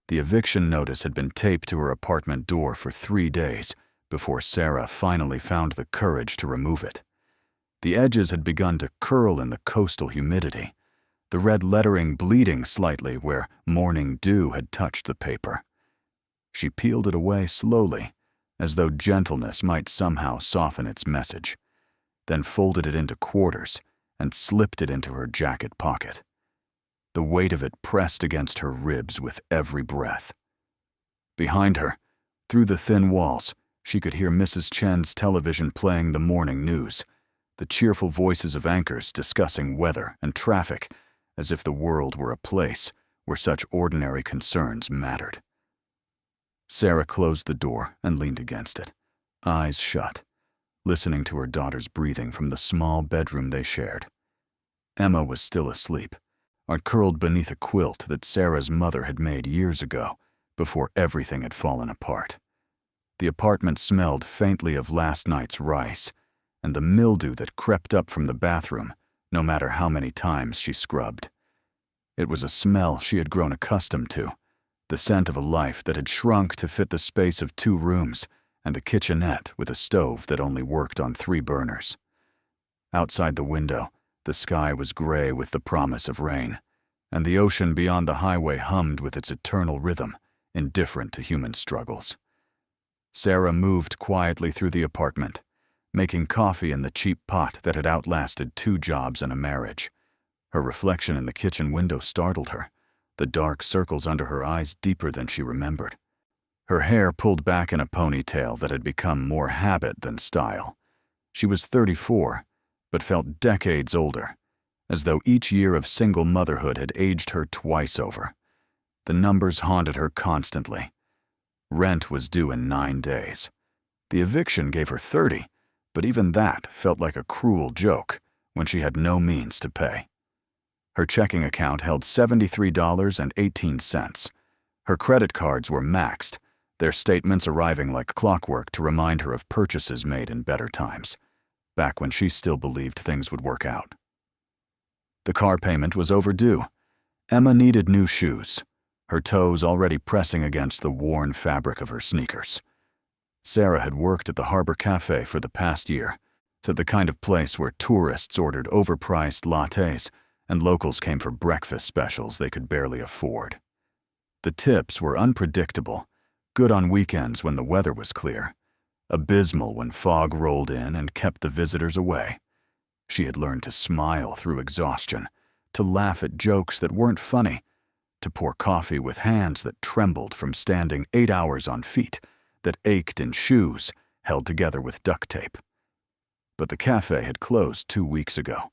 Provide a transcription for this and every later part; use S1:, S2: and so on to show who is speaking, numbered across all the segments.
S1: The eviction notice had been taped to her apartment door for 3 days before Sarah finally found the courage to remove it. The edges had begun to curl in the coastal humidity, the red lettering bleeding slightly where morning dew had touched the paper. She peeled it away slowly, as though gentleness might somehow soften its message, then folded it into quarters and slipped it into her jacket pocket. The weight of it pressed against her ribs with every breath. Behind her, through the thin walls, she could hear Mrs. Chen's television playing the morning news, the cheerful voices of anchors discussing weather and traffic, as if the world were a place where such ordinary concerns mattered. Sarah closed the door and leaned against it, eyes shut, listening to her daughter's breathing from the small bedroom they shared. Emma was still asleep, curled beneath a quilt that Sarah's mother had made years ago, before everything had fallen apart. The apartment smelled faintly of last night's rice, and the mildew that crept up from the bathroom, no matter how many times she scrubbed. It was a smell she had grown accustomed to, the scent of a life that had shrunk to fit the space of 2 rooms and a kitchenette with a stove that only worked on 3 burners. Outside the window, the sky was gray with the promise of rain, and the ocean beyond the highway hummed with its eternal rhythm, indifferent to human struggles. Sarah moved quietly through the apartment, making coffee in the cheap pot that had outlasted 2 jobs and a marriage. Her reflection in the kitchen window startled her, the dark circles under her eyes deeper than she remembered. Her hair pulled back in a ponytail that had become more habit than style. She was 34, but felt decades older, as though each year of single motherhood had aged her twice over. The numbers haunted her constantly. Rent was due in 9 days. The eviction gave her 30, but even that felt like a cruel joke when she had no means to pay. Her checking account held $73.18. Her credit cards were maxed, their statements arriving like clockwork to remind her of purchases made in better times, back when she still believed things would work out. The car payment was overdue. Emma needed new shoes, her toes already pressing against the worn fabric of her sneakers. Sarah had worked at the Harbor Cafe for the past year, to the kind of place where tourists ordered overpriced lattes and locals came for breakfast specials they could barely afford. The tips were unpredictable, good on weekends when the weather was clear, abysmal when fog rolled in and kept the visitors away. She had learned to smile through exhaustion, to laugh at jokes that weren't funny, to pour coffee with hands that trembled from standing 8 hours on feet, that ached in shoes held together with duct tape. But the cafe had closed 2 weeks ago,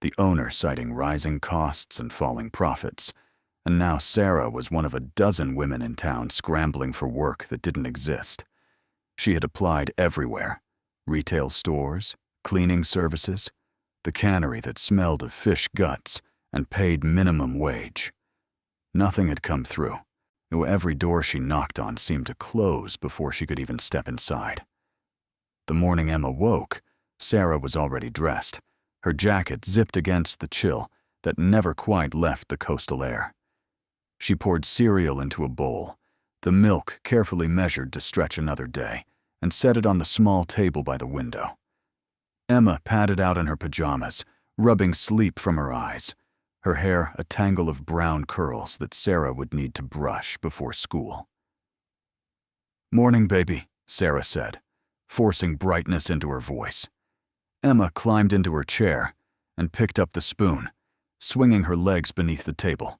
S1: the owner citing rising costs and falling profits, and now Sarah was one of a dozen women in town scrambling for work that didn't exist. She had applied everywhere: retail stores, cleaning services, the cannery that smelled of fish guts and paid minimum wage. Nothing had come through. Every door she knocked on seemed to close before she could even step inside. The morning Emma woke, Sarah was already dressed, her jacket zipped against the chill that never quite left the coastal air. She poured cereal into a bowl, the milk carefully measured to stretch another day, and set it on the small table by the window. Emma padded out in her pajamas, rubbing sleep from her eyes, her hair a tangle of brown curls that Sarah would need to brush before school. "Morning, baby," Sarah said, forcing brightness into her voice. Emma climbed into her chair and picked up the spoon, swinging her legs beneath the table.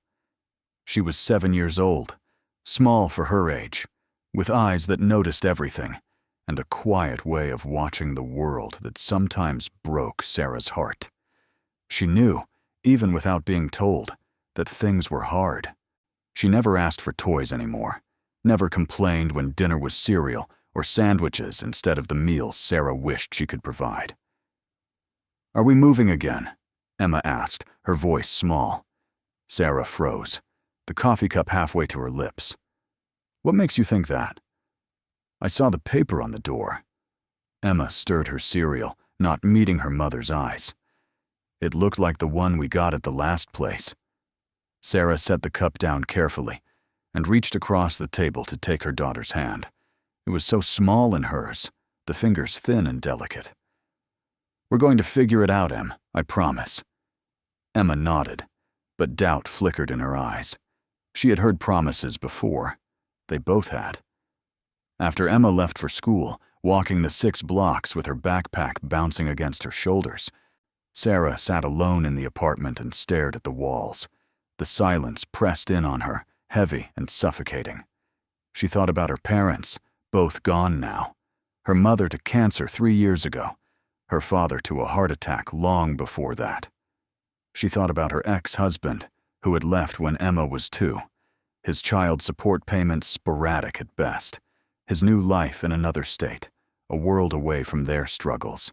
S1: She was 7 years old, small for her age, with eyes that noticed everything, and a quiet way of watching the world that sometimes broke Sarah's heart. She knew, even without being told, that things were hard. She never asked for toys anymore, never complained when dinner was cereal or sandwiches instead of the meals Sarah wished she could provide. "Are we moving again?" Emma asked, her voice small. Sarah froze, the coffee cup halfway to her lips. "What makes you think that?" "I saw the paper on the door." Emma stirred her cereal, not meeting her mother's eyes. "It looked like the one we got at the last place." Sarah set the cup down carefully, and reached across the table to take her daughter's hand. It was so small in hers, the fingers thin and delicate. "We're going to figure it out, Em, I promise." Emma nodded, but doubt flickered in her eyes. She had heard promises before. They both had. After Emma left for school, walking the 6 blocks with her backpack bouncing against her shoulders, Sarah sat alone in the apartment and stared at the walls. The silence pressed in on her, heavy and suffocating. She thought about her parents, both gone now. Her mother to cancer 3 years ago, her father to a heart attack long before that. She thought about her ex-husband, who had left when Emma was 2, his child support payments sporadic at best, his new life in another state, a world away from their struggles.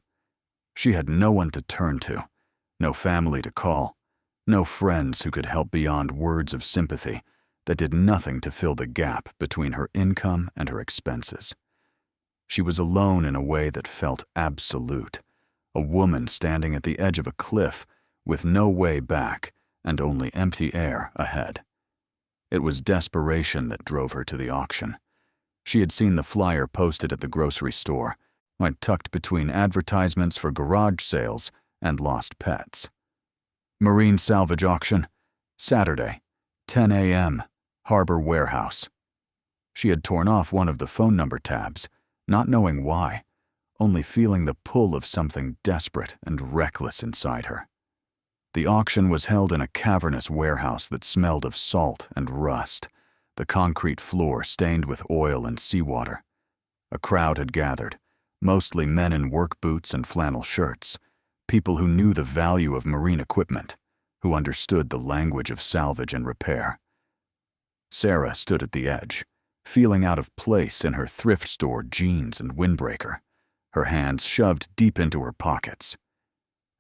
S1: She had no one to turn to, no family to call, no friends who could help beyond words of sympathy that did nothing to fill the gap between her income and her expenses. She was alone in a way that felt absolute, a woman standing at the edge of a cliff with no way back and only empty air ahead. It was desperation that drove her to the auction. She had seen the flyer posted at the grocery store, tucked between advertisements for garage sales and lost pets. Marine salvage auction, Saturday, 10 a.m., Harbor Warehouse. She had torn off one of the phone number tabs, not knowing why, only feeling the pull of something desperate and reckless inside her. The auction was held in a cavernous warehouse that smelled of salt and rust, the concrete floor stained with oil and seawater. A crowd had gathered, mostly men in work boots and flannel shirts, people who knew the value of marine equipment, who understood the language of salvage and repair. Sarah stood at the edge, feeling out of place in her thrift store jeans and windbreaker, her hands shoved deep into her pockets.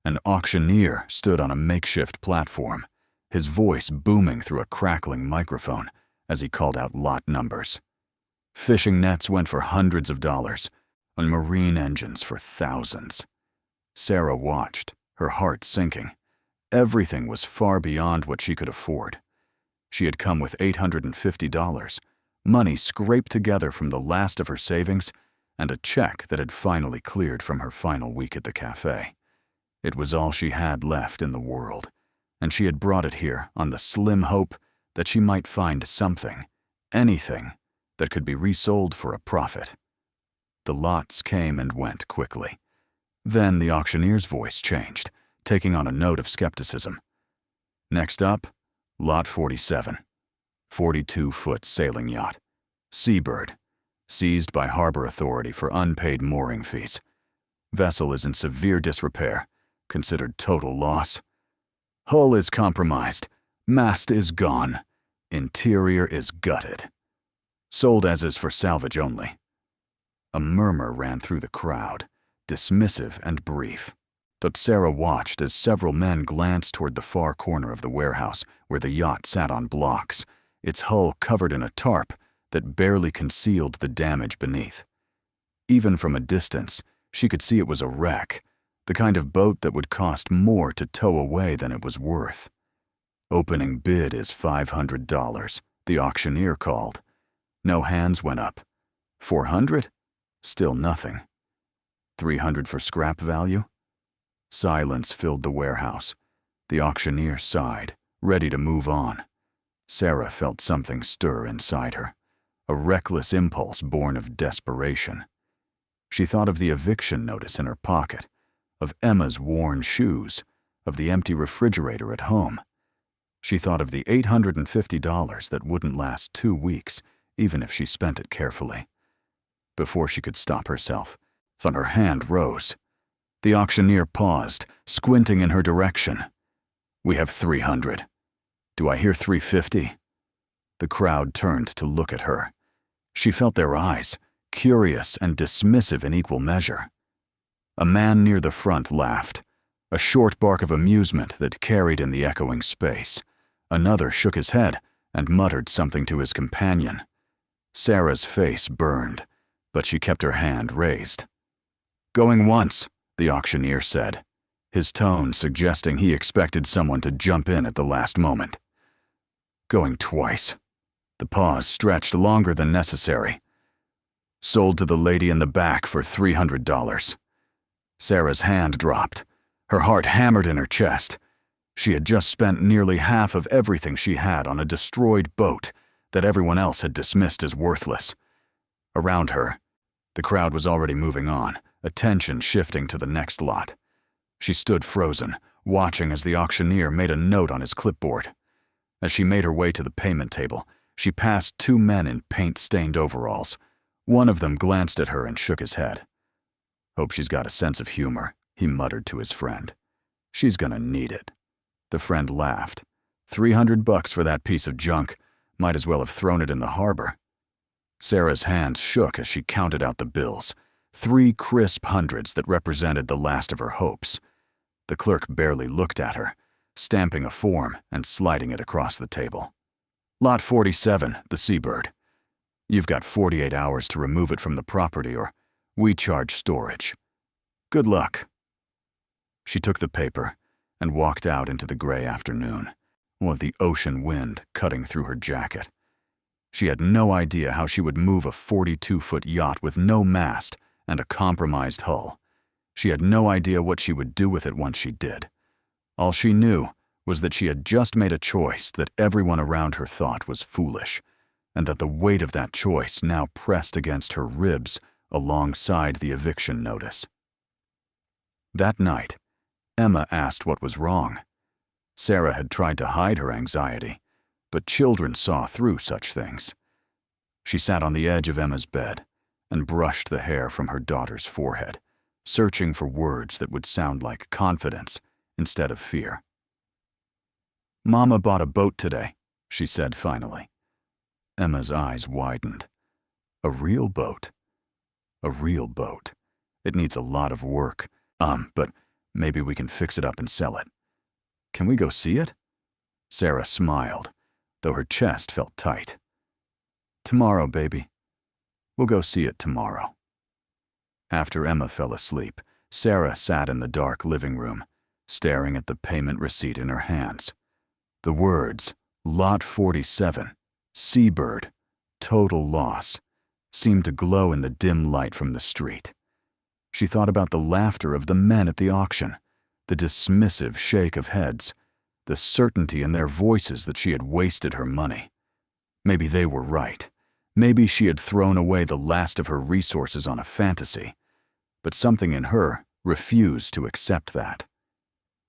S1: An auctioneer stood on a makeshift platform, his voice booming through a crackling microphone as he called out lot numbers. Fishing nets went for hundreds of dollars, and marine engines for thousands. Sarah watched, her heart sinking. Everything was far beyond what she could afford. She had come with $850, money scraped together from the last of her savings, and a check that had finally cleared from her final week at the cafe. It was all she had left in the world, and she had brought it here on the slim hope that she might find something, anything, that could be resold for a profit. The lots came and went quickly. Then the auctioneer's voice changed, taking on a note of skepticism. Next up, Lot 47, 42-foot sailing yacht, Seabird, seized by Harbor Authority for unpaid mooring fees. Vessel is in severe disrepair, considered total loss. Hull is compromised, mast is gone, interior is gutted. Sold as is for salvage only. A murmur ran through the crowd, dismissive and brief. But Sarah watched as several men glanced toward the far corner of the warehouse where the yacht sat on blocks, its hull covered in a tarp that barely concealed the damage beneath. Even from a distance, she could see it was a wreck, the kind of boat that would cost more to tow away than it was worth. Opening bid is $500, the auctioneer called. No hands went up. $400? Still nothing. $300 for scrap value? Silence filled the warehouse. The auctioneer sighed, ready to move on. Sarah felt something stir inside her, a reckless impulse born of desperation. She thought of the eviction notice in her pocket, of Emma's worn shoes, of the empty refrigerator at home. She thought of the $850 that wouldn't last 2 weeks, even if she spent it carefully. Before she could stop herself, her hand rose. The auctioneer paused, squinting in her direction. "We have $300. Do I hear $350? The crowd turned to look at her. She felt their eyes, curious and dismissive in equal measure. A man near the front laughed, a short bark of amusement that carried in the echoing space. Another shook his head and muttered something to his companion. Sarah's face burned, but she kept her hand raised. "Going once," the auctioneer said, his tone suggesting he expected someone to jump in at the last moment. "Going twice," The pause stretched longer than necessary. Sold to the lady in the back for $300. Sarah's hand dropped. Her heart hammered in her chest. She had just spent nearly half of everything she had on a destroyed boat that everyone else had dismissed as worthless. Around her, the crowd was already moving on, attention shifting to the next lot. She stood frozen, watching as the auctioneer made a note on his clipboard. As she made her way to the payment table, she passed two men in paint-stained overalls. One of them glanced at her and shook his head. "Hope she's got a sense of humor," he muttered to his friend. "She's gonna need it." The friend laughed. $300 for that piece of junk. Might as well have thrown it in the harbor. Sarah's hands shook as she counted out the bills. 3 crisp hundreds that represented the last of her hopes. The clerk barely looked at her, stamping a form and sliding it across the table. "Lot 47, the Seabird. You've got 48 hours to remove it from the property or we charge storage. Good luck." She took the paper and walked out into the gray afternoon, with the ocean wind cutting through her jacket. She had no idea how she would move a 42-foot yacht with no mast and a compromised hull. She had no idea what she would do with it once she did. All she knew was that she had just made a choice that everyone around her thought was foolish, and that the weight of that choice now pressed against her ribs alongside the eviction notice. That night, Emma asked what was wrong. Sarah had tried to hide her anxiety, but children saw through such things. She sat on the edge of Emma's bed and brushed the hair from her daughter's forehead, searching for words that would sound like confidence instead of fear. "Mama bought a boat today," she said finally. Emma's eyes widened. "A real boat? A real boat. It needs a lot of work. But maybe we can fix it up and sell it. Can we go see it?" Sarah smiled, though her chest felt tight. "Tomorrow, baby. We'll go see it tomorrow." After Emma fell asleep, Sarah sat in the dark living room, staring at the payment receipt in her hands. The words, Lot 47, Seabird, total loss, seemed to glow in the dim light from the street. She thought about the laughter of the men at the auction, the dismissive shake of heads, the certainty in their voices that she had wasted her money. Maybe they were right. Maybe she had thrown away the last of her resources on a fantasy. But something in her refused to accept that.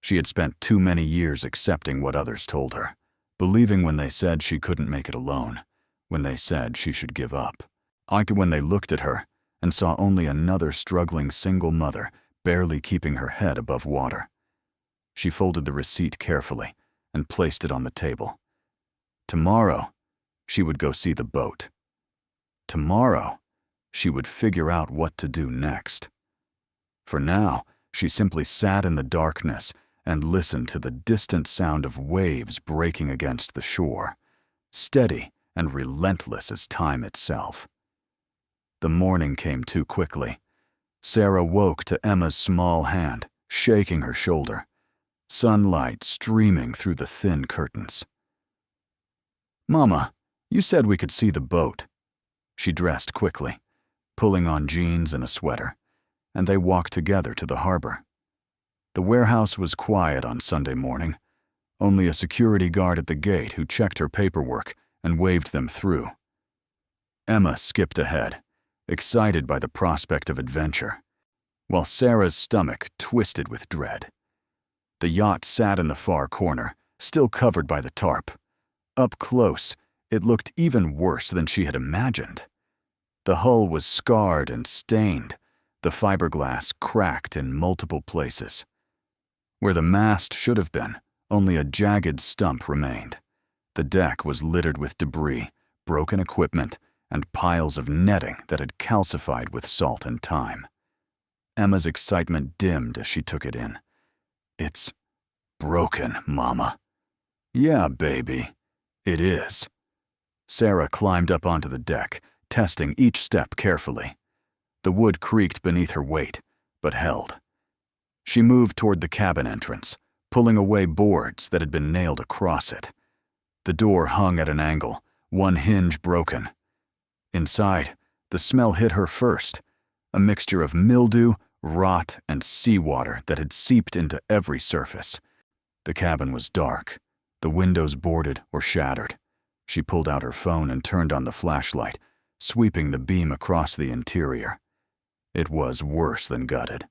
S1: She had spent too many years accepting what others told her, believing when they said she couldn't make it alone, when they said she should give up. Like when they looked at her and saw only another struggling single mother barely keeping her head above water. She folded the receipt carefully and placed it on the table. Tomorrow, she would go see the boat. Tomorrow, she would figure out what to do next. For now, she simply sat in the darkness and listened to the distant sound of waves breaking against the shore, steady and relentless as time itself. The morning came too quickly. Sarah woke to Emma's small hand shaking her shoulder, sunlight streaming through the thin curtains. "Mama, you said we could see the boat." She dressed quickly, pulling on jeans and a sweater, and they walked together to the harbor. The warehouse was quiet on Sunday morning, only a security guard at the gate who checked her paperwork and waved them through. Emma skipped ahead, excited by the prospect of adventure, while Sarah's stomach twisted with dread. The yacht sat in the far corner, still covered by the tarp. Up close, it looked even worse than she had imagined. The hull was scarred and stained, the fiberglass cracked in multiple places. Where the mast should have been, only a jagged stump remained. The deck was littered with debris, broken equipment, and piles of netting that had calcified with salt and time. Emma's excitement dimmed as she took it in. "It's broken, Mama." "Yeah, baby, it is." Sarah climbed up onto the deck, testing each step carefully. The wood creaked beneath her weight, but held. She moved toward the cabin entrance, pulling away boards that had been nailed across it. The door hung at an angle, one hinge broken. Inside, the smell hit her first, a mixture of mildew, rot, and seawater that had seeped into every surface. The cabin was dark, the windows boarded or shattered. She pulled out her phone and turned on the flashlight, sweeping the beam across the interior. It was worse than gutted.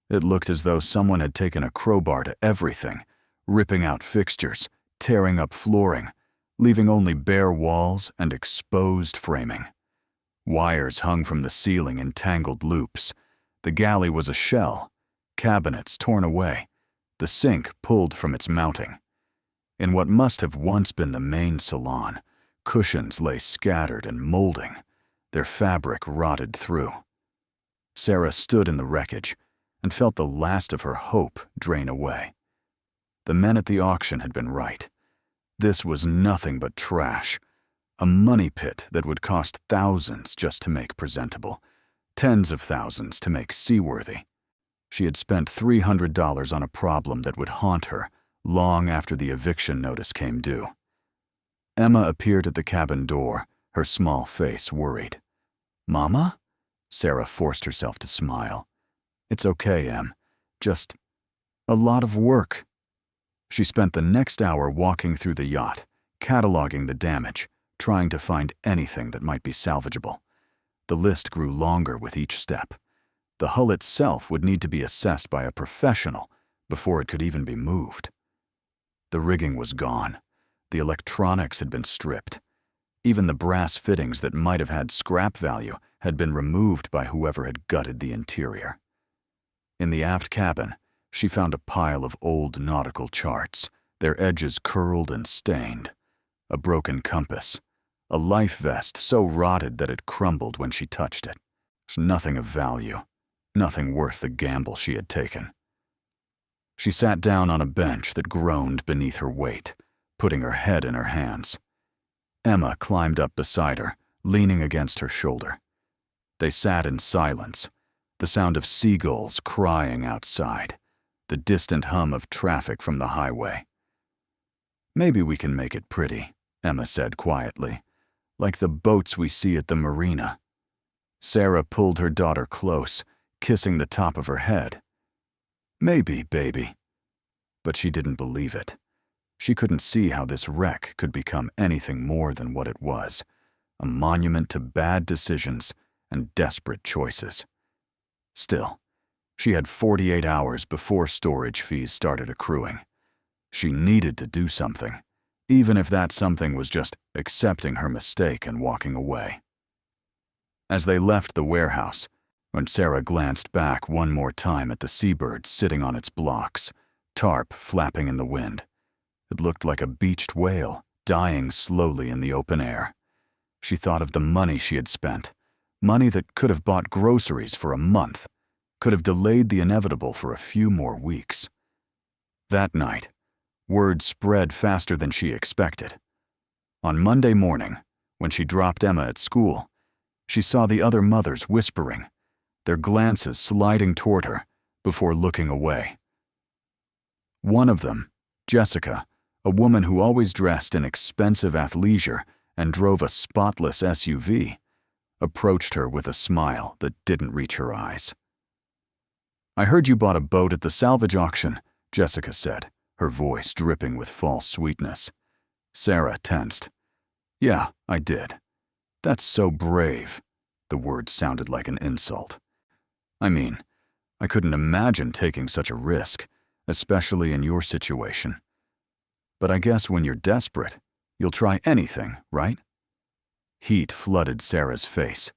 S1: It looked as though someone had taken a crowbar to everything, ripping out fixtures, tearing up flooring, leaving only bare walls and exposed framing. Wires hung from the ceiling in tangled loops. The galley was a shell, cabinets torn away, the sink pulled from its mounting. In what must have once been the main salon, cushions lay scattered and molding, their fabric rotted through. Sarah stood in the wreckage and felt the last of her hope drain away. The men at the auction had been right. This was nothing but trash, a money pit that would cost thousands just to make presentable, tens of thousands to make seaworthy. She had spent $300 on a problem that would haunt her long after the eviction notice came due. Emma appeared at the cabin door, her small face worried. "Mama?" Sarah forced herself to smile. "It's okay, Em. Just a lot of work." She spent the next hour walking through the yacht, cataloging the damage, trying to find anything that might be salvageable. The list grew longer with each step. The hull itself would need to be assessed by a professional before it could even be moved. The rigging was gone. The electronics had been stripped. Even the brass fittings that might have had scrap value had been removed by whoever had gutted the interior. In the aft cabin, she found a pile of old nautical charts, their edges curled and stained, a broken compass, a life vest so rotted that it crumbled when she touched it. Nothing of value, nothing worth the gamble she had taken. She sat down on a bench that groaned beneath her weight, putting her head in her hands. Emma climbed up beside her, leaning against her shoulder. They sat in silence, the sound of seagulls crying outside, the distant hum of traffic from the highway. "Maybe we can make it pretty," Emma said quietly, "like the boats we see at the marina." Sarah pulled her daughter close, kissing the top of her head. "Maybe, baby." But she didn't believe it. She couldn't see how this wreck could become anything more than what it was, a monument to bad decisions and desperate choices. Still, she had 48 hours before storage fees started accruing. She needed to do something, even if that something was just accepting her mistake and walking away. As they left the warehouse, when Sarah glanced back one more time at the seabird sitting on its blocks, tarp flapping in the wind, it looked like a beached whale dying slowly in the open air. She thought of the money she had spent, money that could have bought groceries for a month, could have delayed the inevitable for a few more weeks. That night, word spread faster than she expected. On Monday morning, when she dropped Emma at school, she saw the other mothers whispering, their glances sliding toward her before looking away. One of them, Jessica, a woman who always dressed in expensive athleisure and drove a spotless SUV, approached her with a smile that didn't reach her eyes. "I heard you bought a boat at the salvage auction," Jessica said, her voice dripping with false sweetness. Sarah tensed. "Yeah, I did." "That's so brave." The word sounded like an insult. "I mean, I couldn't imagine taking such a risk, especially in your situation. But I guess when you're desperate, you'll try anything, right?" Heat flooded Sarah's face.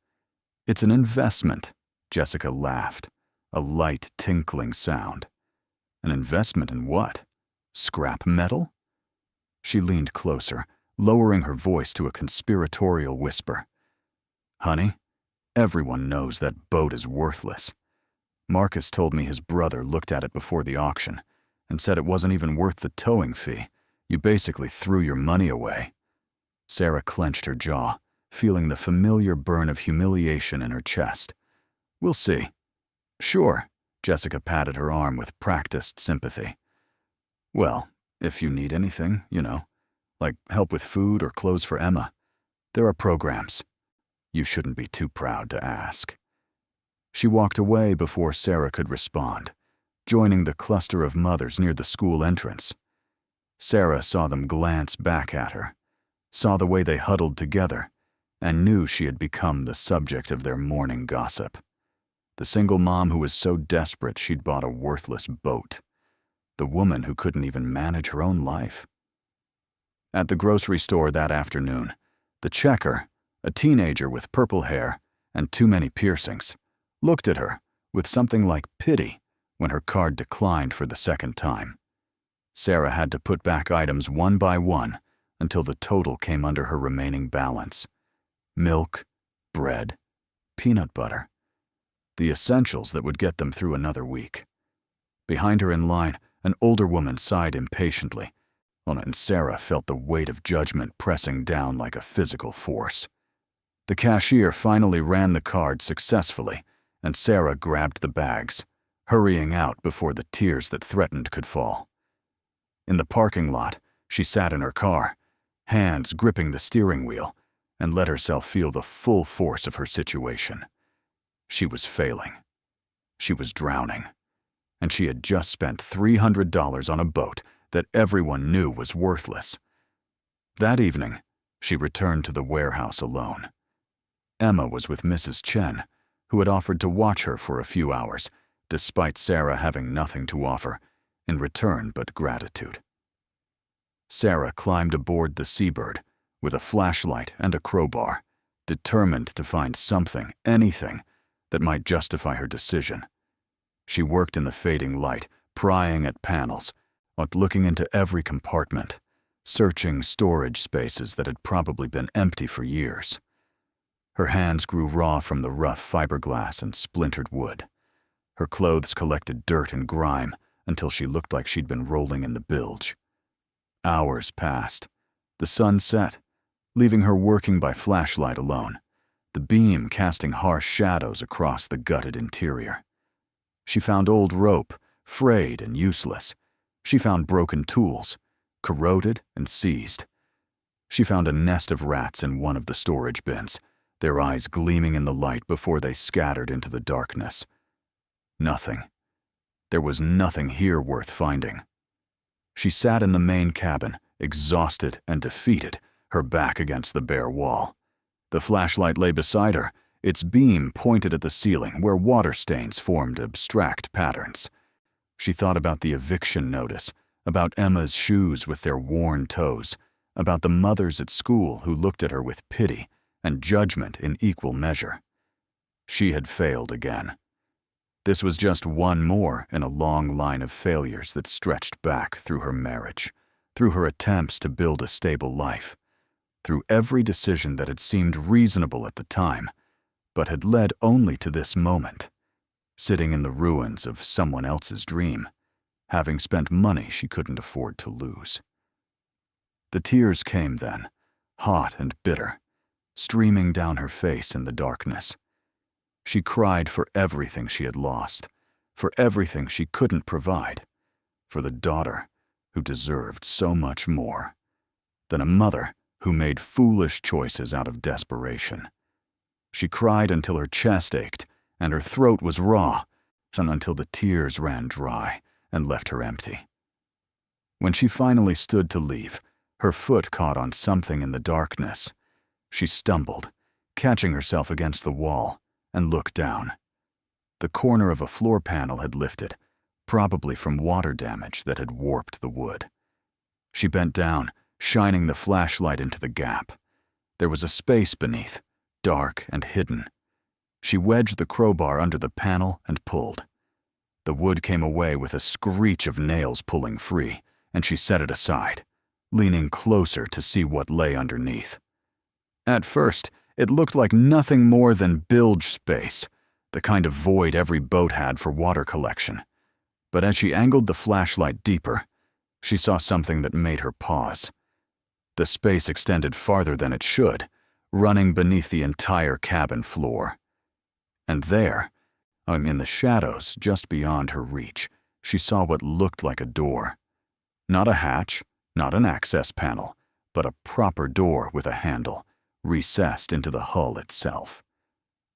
S1: "It's an investment," Jessica laughed, a light tinkling sound. "An investment in what? Scrap metal?" She leaned closer, lowering her voice to a conspiratorial whisper. "Honey, everyone knows that boat is worthless. Marcus told me his brother looked at it before the auction and said it wasn't even worth the towing fee. You basically threw your money away." Sarah clenched her jaw, feeling the familiar burn of humiliation in her chest. "We'll see." "Sure," Jessica patted her arm with practiced sympathy. "Well, if you need anything, like help with food or clothes for Emma, There are programs. You shouldn't be too proud to ask. She walked away before Sarah could respond, joining the cluster of mothers near the school entrance. Sarah saw them glance back at her, saw the way they huddled together, and knew she had become the subject of their morning gossip. The single mom who was so desperate she'd bought a worthless boat. The woman who couldn't even manage her own life. At the grocery store that afternoon, the checker, a teenager with purple hair and too many piercings, looked at her with something like pity when her card declined for the second time. Sarah had to put back items one by one until the total came under her remaining balance. Milk, bread, peanut butter. The essentials that would get them through another week. Behind her in line, an older woman sighed impatiently, and Sarah felt the weight of judgment pressing down like a physical force. The cashier finally ran the card successfully, and Sarah grabbed the bags, hurrying out before the tears that threatened could fall. In the parking lot, she sat in her car, hands gripping the steering wheel, and let herself feel the full force of her situation. She was failing. She was drowning. And she had just spent $300 on a boat that everyone knew was worthless. That evening, she returned to the warehouse alone. Emma was with Mrs. Chen, who had offered to watch her for a few hours, despite Sarah having nothing to offer, in return but gratitude. Sarah climbed aboard the Seabird with a flashlight and a crowbar, determined to find something, anything, that might justify her decision. She worked in the fading light, prying at panels, looking into every compartment, searching storage spaces that had probably been empty for years. Her hands grew raw from the rough fiberglass and splintered wood. Her clothes collected dirt and grime until she looked like she'd been rolling in the bilge. Hours passed. The sun set, leaving her working by flashlight alone, the beam casting harsh shadows across the gutted interior. She found old rope, frayed and useless. She found broken tools, corroded and seized. She found a nest of rats in one of the storage bins, their eyes gleaming in the light before they scattered into the darkness. Nothing. There was nothing here worth finding. She sat in the main cabin, exhausted and defeated, her back against the bare wall. The flashlight lay beside her, its beam pointed at the ceiling where water stains formed abstract patterns. She thought about the eviction notice, about Emma's shoes with their worn toes, about the mothers at school who looked at her with pity and judgment in equal measure. She had failed again. This was just one more in a long line of failures that stretched back through her marriage, through her attempts to build a stable life, through every decision that had seemed reasonable at the time, but had led only to this moment, sitting in the ruins of someone else's dream, having spent money she couldn't afford to lose. The tears came then, hot and bitter, streaming down her face in the darkness. She cried for everything she had lost, for everything she couldn't provide, for the daughter who deserved so much more, than a mother who made foolish choices out of desperation. She cried until her chest ached and her throat was raw, and until the tears ran dry and left her empty. When she finally stood to leave, her foot caught on something in the darkness. She stumbled, catching herself against the wall, and looked down. The corner of a floor panel had lifted, probably from water damage that had warped the wood. She bent down, shining the flashlight into the gap. There was a space beneath, dark and hidden. She wedged the crowbar under the panel and pulled. The wood came away with a screech of nails pulling free, and she set it aside, leaning closer to see what lay underneath. At first, it looked like nothing more than bilge space, the kind of void every boat had for water collection. But as she angled the flashlight deeper, she saw something that made her pause. The space extended farther than it should, running beneath the entire cabin floor. And there, in the shadows just beyond her reach, she saw what looked like a door. Not a hatch, not an access panel, but a proper door with a handle, recessed into the hull itself.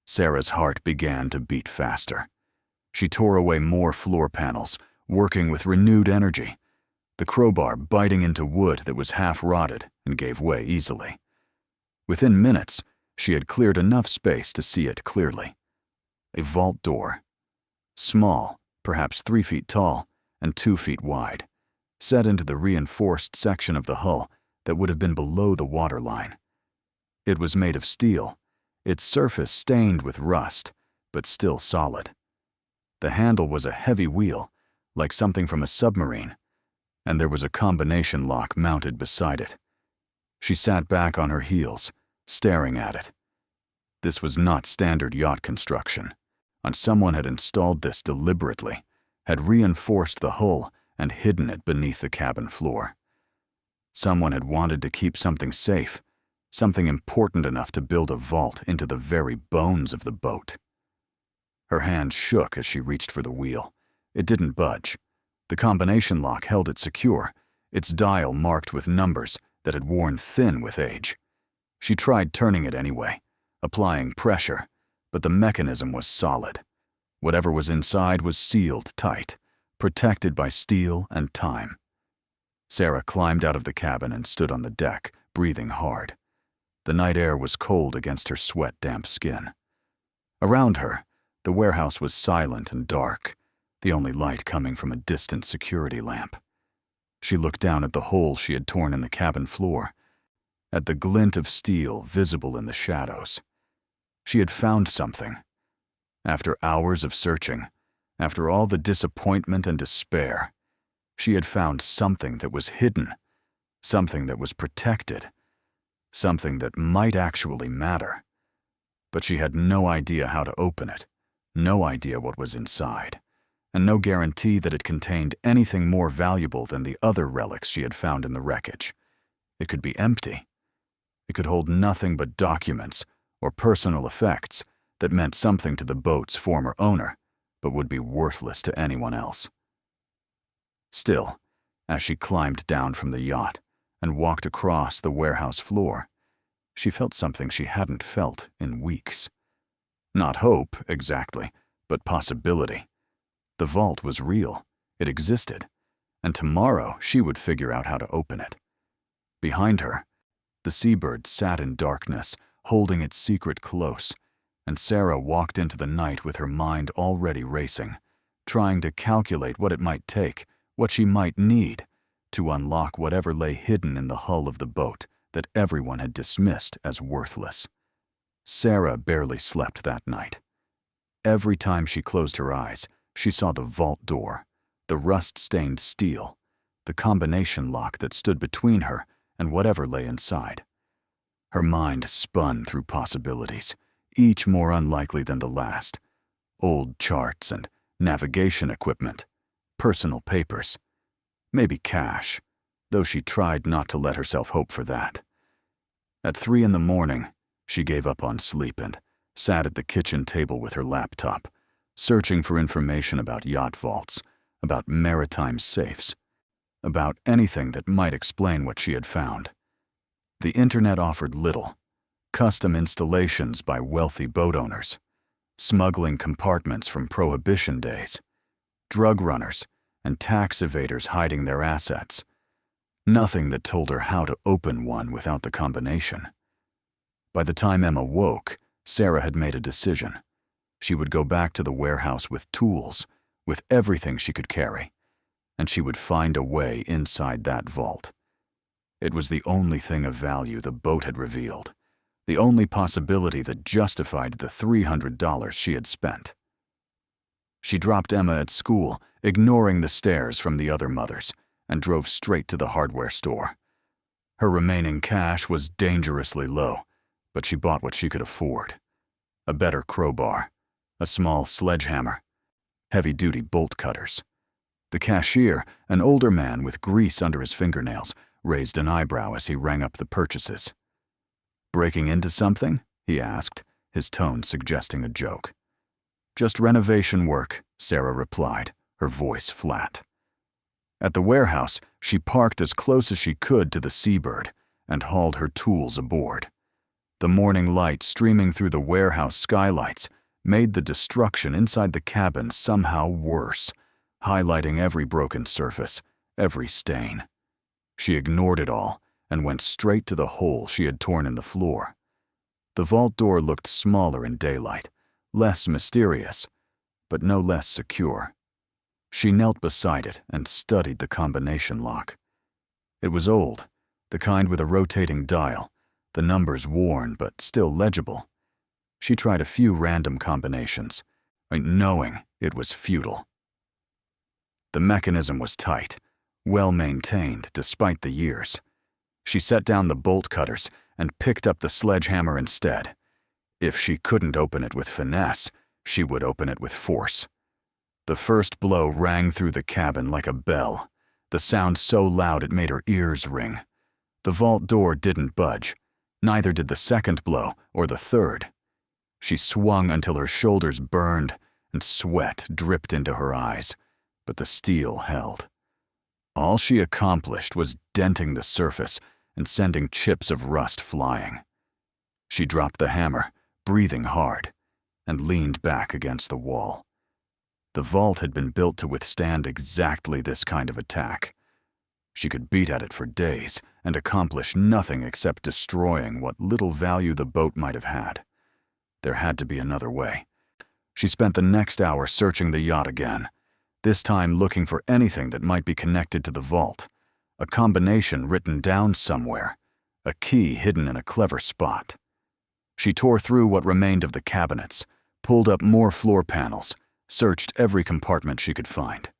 S1: Sarah's heart began to beat faster. She tore away more floor panels, working with renewed energy, the crowbar biting into wood that was half-rotted and gave way easily. Within minutes, she had cleared enough space to see it clearly. A vault door. Small, perhaps 3 feet tall and 2 feet wide, set into the reinforced section of the hull that would have been below the waterline. It was made of steel, its surface stained with rust, but still solid. The handle was a heavy wheel, like something from a submarine, and there was a combination lock mounted beside it. She sat back on her heels, staring at it. This was not standard yacht construction, and someone had installed this deliberately, had reinforced the hull and hidden it beneath the cabin floor. Someone had wanted to keep something safe, something important enough to build a vault into the very bones of the boat. Her hand shook as she reached for the wheel. It didn't budge. The combination lock held it secure, its dial marked with numbers that had worn thin with age. She tried turning it anyway, applying pressure, but the mechanism was solid. Whatever was inside was sealed tight, protected by steel and time. Sarah climbed out of the cabin and stood on the deck, breathing hard. The night air was cold against her sweat-damp skin. Around her, the warehouse was silent and dark, the only light coming from a distant security lamp. She looked down at the hole she had torn in the cabin floor, at the glint of steel visible in the shadows. She had found something. After hours of searching, after all the disappointment and despair, she had found something that was hidden, something that was protected, something that might actually matter. But she had no idea how to open it, no idea what was inside, and no guarantee that it contained anything more valuable than the other relics she had found in the wreckage. It could be empty. It could hold nothing but documents or personal effects that meant something to the boat's former owner, but would be worthless to anyone else. Still, as she climbed down from the yacht and walked across the warehouse floor, she felt something she hadn't felt in weeks. Not hope, exactly, but possibility. The vault was real, it existed, and tomorrow she would figure out how to open it. Behind her, the seabird sat in darkness, holding its secret close, and Sarah walked into the night with her mind already racing, trying to calculate what it might take, what she might need, to unlock whatever lay hidden in the hull of the boat that everyone had dismissed as worthless. Sarah barely slept that night. Every time she closed her eyes, she saw the vault door, the rust-stained steel, the combination lock that stood between her and whatever lay inside. Her mind spun through possibilities, each more unlikely than the last. Old charts and navigation equipment, personal papers, maybe cash, though she tried not to let herself hope for that. At 3 a.m, she gave up on sleep and sat at the kitchen table with her laptop, searching for information about yacht vaults, about maritime safes, about anything that might explain what she had found. The internet offered little. Custom installations by wealthy boat owners, smuggling compartments from prohibition days, drug runners and tax evaders hiding their assets. Nothing that told her how to open one without the combination. By the time Emma woke, Sarah had made a decision. She would go back to the warehouse with tools, with everything she could carry, and she would find a way inside that vault. It was the only thing of value the boat had revealed, the only possibility that justified the $300 she had spent. She dropped Emma at school, ignoring the stares from the other mothers, and drove straight to the hardware store. Her remaining cash was dangerously low, but she bought what she could afford. A better crowbar, a small sledgehammer, heavy-duty bolt cutters. The cashier, an older man with grease under his fingernails, raised an eyebrow as he rang up the purchases. "Breaking into something?" he asked, his tone suggesting a joke. "Just renovation work," Sarah replied, her voice flat. At the warehouse, she parked as close as she could to the Seabird and hauled her tools aboard. The morning light streaming through the warehouse skylights made the destruction inside the cabin somehow worse, highlighting every broken surface, every stain. She ignored it all and went straight to the hole she had torn in the floor. The vault door looked smaller in daylight, less mysterious, but no less secure. She knelt beside it and studied the combination lock. It was old, the kind with a rotating dial, the numbers worn but still legible. She tried a few random combinations, knowing it was futile. The mechanism was tight, well maintained despite the years. She set down the bolt cutters and picked up the sledgehammer instead. If she couldn't open it with finesse, she would open it with force. The first blow rang through the cabin like a bell, the sound so loud it made her ears ring. The vault door didn't budge, neither did the second blow or the third. She swung until her shoulders burned and sweat dripped into her eyes, but the steel held. All she accomplished was denting the surface and sending chips of rust flying. She dropped the hammer, breathing hard, and leaned back against the wall. The vault had been built to withstand exactly this kind of attack. She could beat at it for days and accomplish nothing except destroying what little value the boat might have had. There had to be another way. She spent the next hour searching the yacht again, this time looking for anything that might be connected to the vault, a combination written down somewhere, a key hidden in a clever spot. She tore through what remained of the cabinets, pulled up more floor panels, searched every compartment she could find.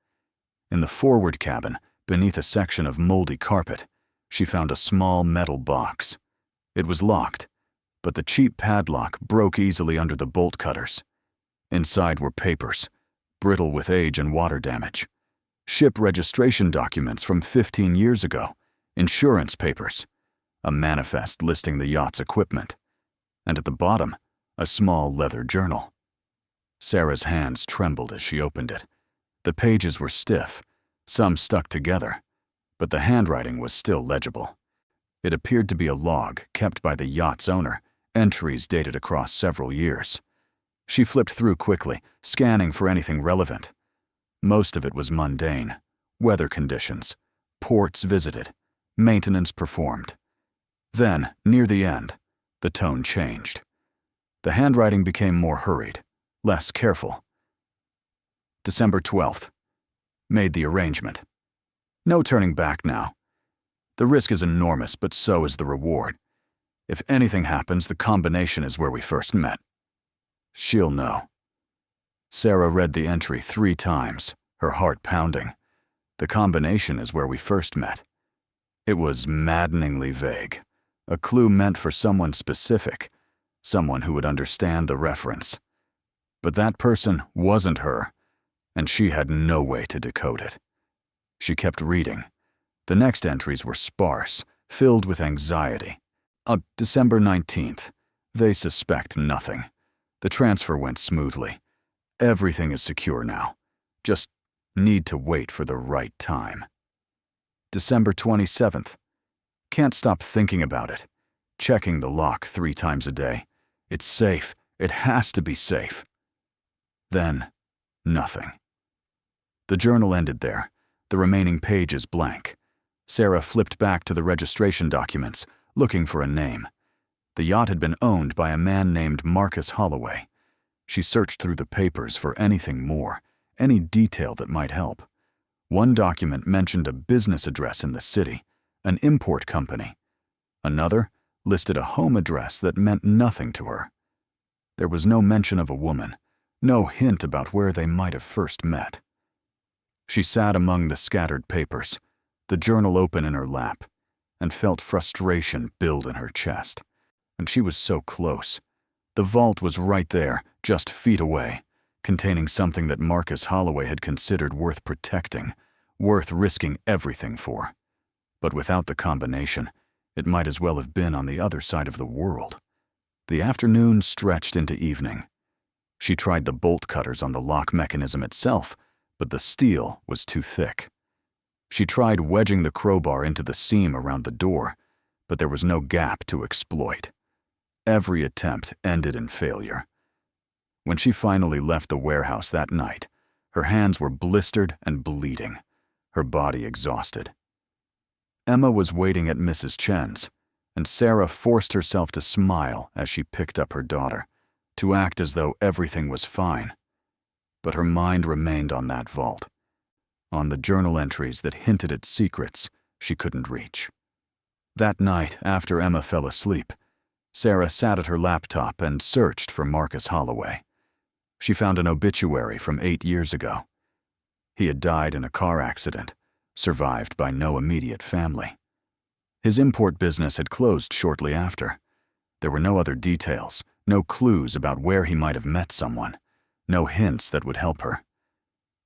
S1: In the forward cabin, beneath a section of moldy carpet, she found a small metal box. It was locked, but the cheap padlock broke easily under the bolt cutters. Inside were papers, brittle with age and water damage. Ship registration documents from 15 years ago, insurance papers, a manifest listing the yacht's equipment, and at the bottom, a small leather journal. Sarah's hands trembled as she opened it. The pages were stiff, some stuck together, but the handwriting was still legible. It appeared to be a log kept by the yacht's owner, entries dated across several years. She flipped through quickly, scanning for anything relevant. Most of it was mundane: weather conditions, ports visited, maintenance performed. Then, near the end, the tone changed. The handwriting became more hurried, less careful. December 12th. Made the arrangement. No turning back now. The risk is enormous, but so is the reward. If anything happens, the combination is where we first met. She'll know. Sarah read the entry 3 times, her heart pounding. The combination is where we first met. It was maddeningly vague, a clue meant for someone specific, someone who would understand the reference. But that person wasn't her, and she had no way to decode it. She kept reading. The next entries were sparse, filled with anxiety. December 19th. They suspect nothing. The transfer went smoothly. Everything is secure now. Just need to wait for the right time. December 27th. Can't stop thinking about it. Checking the lock 3 times a day. It's safe. It has to be safe. Then, nothing. The journal ended there, the remaining pages blank. Sarah flipped back to the registration documents, looking for a name. The yacht had been owned by a man named Marcus Holloway. She searched through the papers for anything more, any detail that might help. One document mentioned a business address in the city, an import company. Another listed a home address that meant nothing to her. There was no mention of a woman, no hint about where they might have first met. She sat among the scattered papers, the journal open in her lap, and felt frustration build in her chest. And she was so close. The vault was right there, just feet away, containing something that Marcus Holloway had considered worth protecting, worth risking everything for. But without the combination, it might as well have been on the other side of the world. The afternoon stretched into evening. She tried the bolt cutters on the lock mechanism itself, but the steel was too thick. She tried wedging the crowbar into the seam around the door, but there was no gap to exploit. Every attempt ended in failure. When she finally left the warehouse that night, her hands were blistered and bleeding, her body exhausted. Emma was waiting at Mrs. Chen's, and Sarah forced herself to smile as she picked up her daughter, to act as though everything was fine. But her mind remained on that vault, on the journal entries that hinted at secrets she couldn't reach. That night, after Emma fell asleep, Sarah sat at her laptop and searched for Marcus Holloway. She found an obituary from 8 years ago. He had died in a car accident, survived by no immediate family. His import business had closed shortly after. There were no other details, no clues about where he might have met someone, no hints that would help her.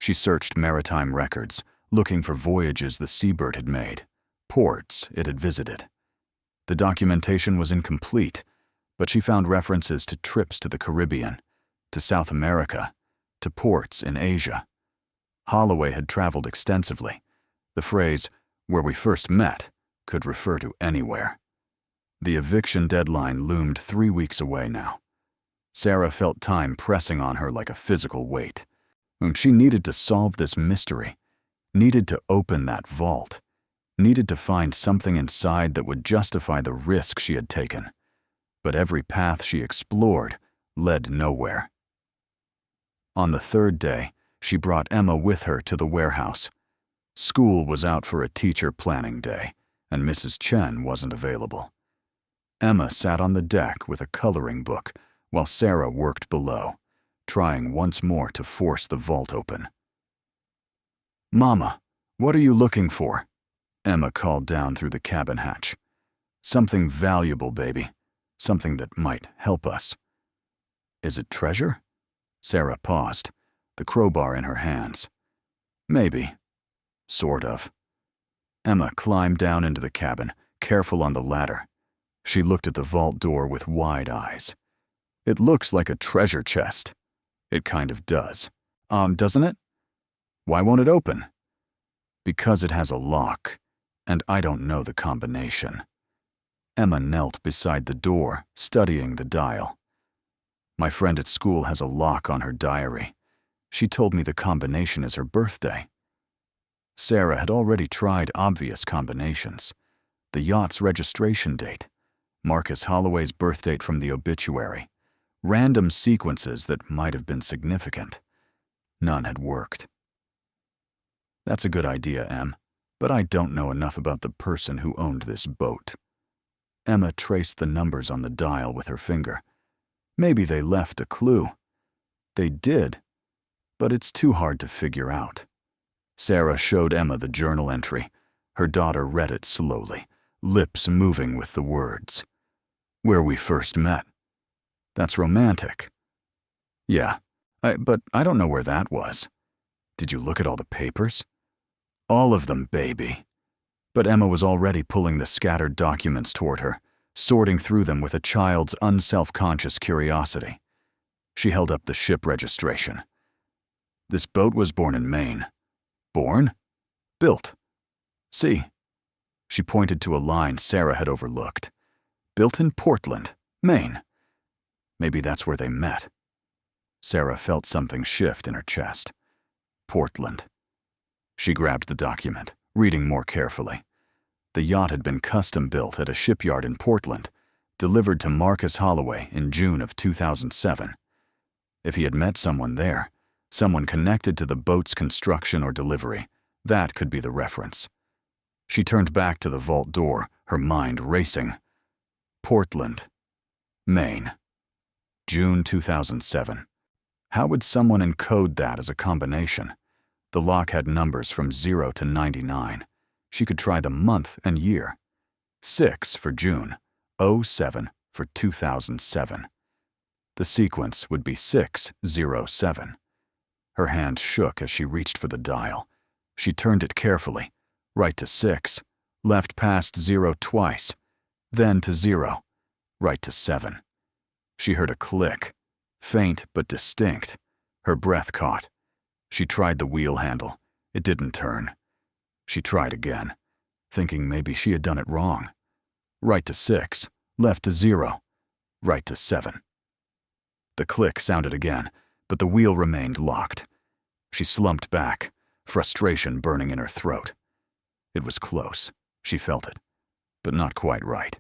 S1: She searched maritime records, looking for voyages the seabird had made, ports it had visited. The documentation was incomplete, but she found references to trips to the Caribbean, to South America, to ports in Asia. Holloway had traveled extensively. The phrase, "where we first met," could refer to anywhere. The eviction deadline loomed 3 weeks away now. Sarah felt time pressing on her like a physical weight. She needed to solve this mystery, needed to open that vault, needed to find something inside that would justify the risk she had taken. But every path she explored led nowhere. On the 3rd day, she brought Emma with her to the warehouse. School was out for a teacher planning day, and Mrs. Chen wasn't available. Emma sat on the deck with a coloring book while Sarah worked below, trying once more to force the vault open. "Mama, what are you looking for?" Emma called down through the cabin hatch. "Something valuable, baby. Something that might help us." "Is it treasure?" Sarah paused, the crowbar in her hands. "Maybe. Sort of." Emma climbed down into the cabin, careful on the ladder. She looked at the vault door with wide eyes. "It looks like a treasure chest." "It kind of does." Doesn't it?" "Why won't it open?" "Because it has a lock, and I don't know the combination." Emma knelt beside the door, studying the dial. "My friend at school has a lock on her diary. She told me the combination is her birthday." Sarah had already tried obvious combinations. The yacht's registration date, Marcus Holloway's birth date from the obituary, random sequences that might have been significant. None had worked. "That's a good idea, Em, but I don't know enough about the person who owned this boat." Emma traced the numbers on the dial with her finger. Maybe they left a clue. They did, but it's too hard to figure out. Sarah showed Emma the journal entry. Her daughter read it slowly, lips moving with the words. "Where we first met. That's romantic." "Yeah, but I don't know where that was." "Did you look at all the papers?" "All of them, baby." But Emma was already pulling the scattered documents toward her, sorting through them with a child's unself-conscious curiosity. She held up the ship registration. "This boat was born in Maine." "Born?" "Built. See." She pointed to a line Sarah had overlooked. "Built in Portland, Maine." Maybe that's where they met. Sarah felt something shift in her chest. Portland. She grabbed the document, reading more carefully. The yacht had been custom-built at a shipyard in Portland, delivered to Marcus Holloway in June of 2007. If he had met someone there, someone connected to the boat's construction or delivery, that could be the reference. She turned back to the vault door, her mind racing. Portland, Maine, June 2007. How would someone encode that as a combination? The lock had numbers from 0 to 99. She could try the month and year. 6 for June, 07 for 2007. The sequence would be 607. Her hand shook as she reached for the dial. She turned it carefully, right to 6, left past 0 twice, then to 0, right to 7. She heard a click, faint but distinct. Her breath caught. She tried the wheel handle. It didn't turn. She tried again, thinking maybe she had done it wrong. Right to 6, left to 0. right to 7. The click sounded again, but the wheel remained locked. She slumped back, frustration burning in her throat. It was close. She felt it, but not quite right.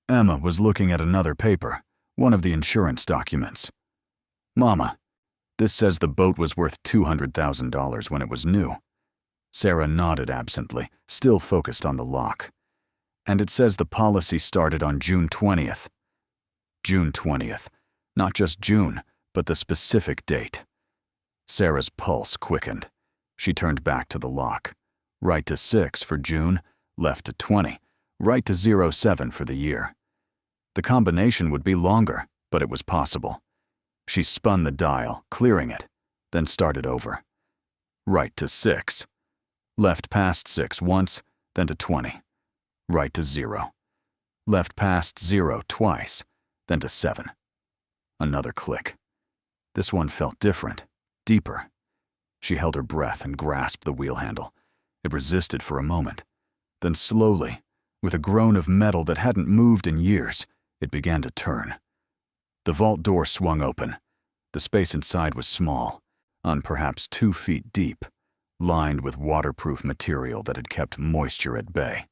S1: Emma was looking at another paper, one of the insurance documents. "Mama, this says the boat was worth $200,000 when it was new." Sarah nodded absently, still focused on the lock. "And it says the policy started on June 20th. June 20th. Not just June, but the specific date." Sarah's pulse quickened. She turned back to the lock. Right to 6 for June, left to 20, right to 07 for the year. The combination would be longer, but it was possible. She spun the dial, clearing it, then started over. Right to 6. Left past 6 once, then to 20. Right to 0. Left past 0 twice, then to 7. Another click. This one felt different, deeper. She held her breath and grasped the wheel handle. It resisted for a moment. Then slowly, with a groan of metal that hadn't moved in years, it began to turn. The vault door swung open. The space inside was small, on perhaps 2 feet deep, lined with waterproof material that had kept moisture at bay.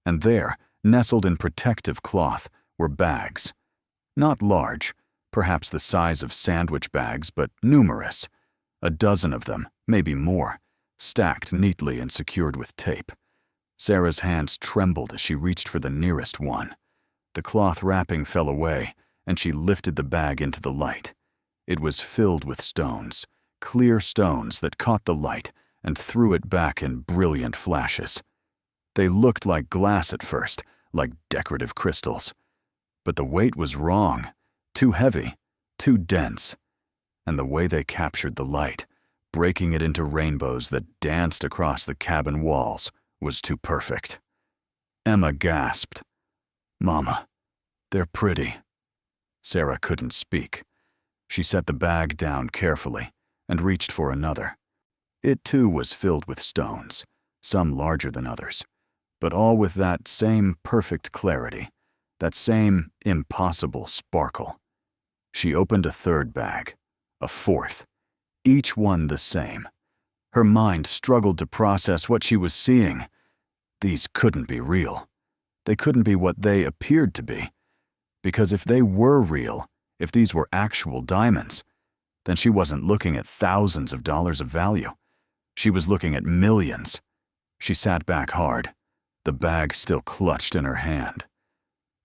S1: And there, nestled in protective cloth, were bags. Not large, perhaps the size of sandwich bags, but numerous. A dozen of them, maybe more, stacked neatly and secured with tape. Sarah's hands trembled as she reached for the nearest one. The cloth wrapping fell away, and she lifted the bag into the light. It was filled with stones, clear stones that caught the light and threw it back in brilliant flashes. They looked like glass at first, like decorative crystals. But the weight was wrong, too heavy, too dense. And the way they captured the light, breaking it into rainbows that danced across the cabin walls, was too perfect. Emma gasped. "Mama, they're pretty." Sarah couldn't speak. She set the bag down carefully and reached for another. It too was filled with stones, some larger than others, but all with that same perfect clarity, that same impossible sparkle. She opened a third bag, a fourth, each one the same. Her mind struggled to process what she was seeing. These couldn't be real. They couldn't be what they appeared to be. Because if they were real, if these were actual diamonds, then she wasn't looking at thousands of dollars of value. She was looking at millions. She sat back hard, the bag still clutched in her hand.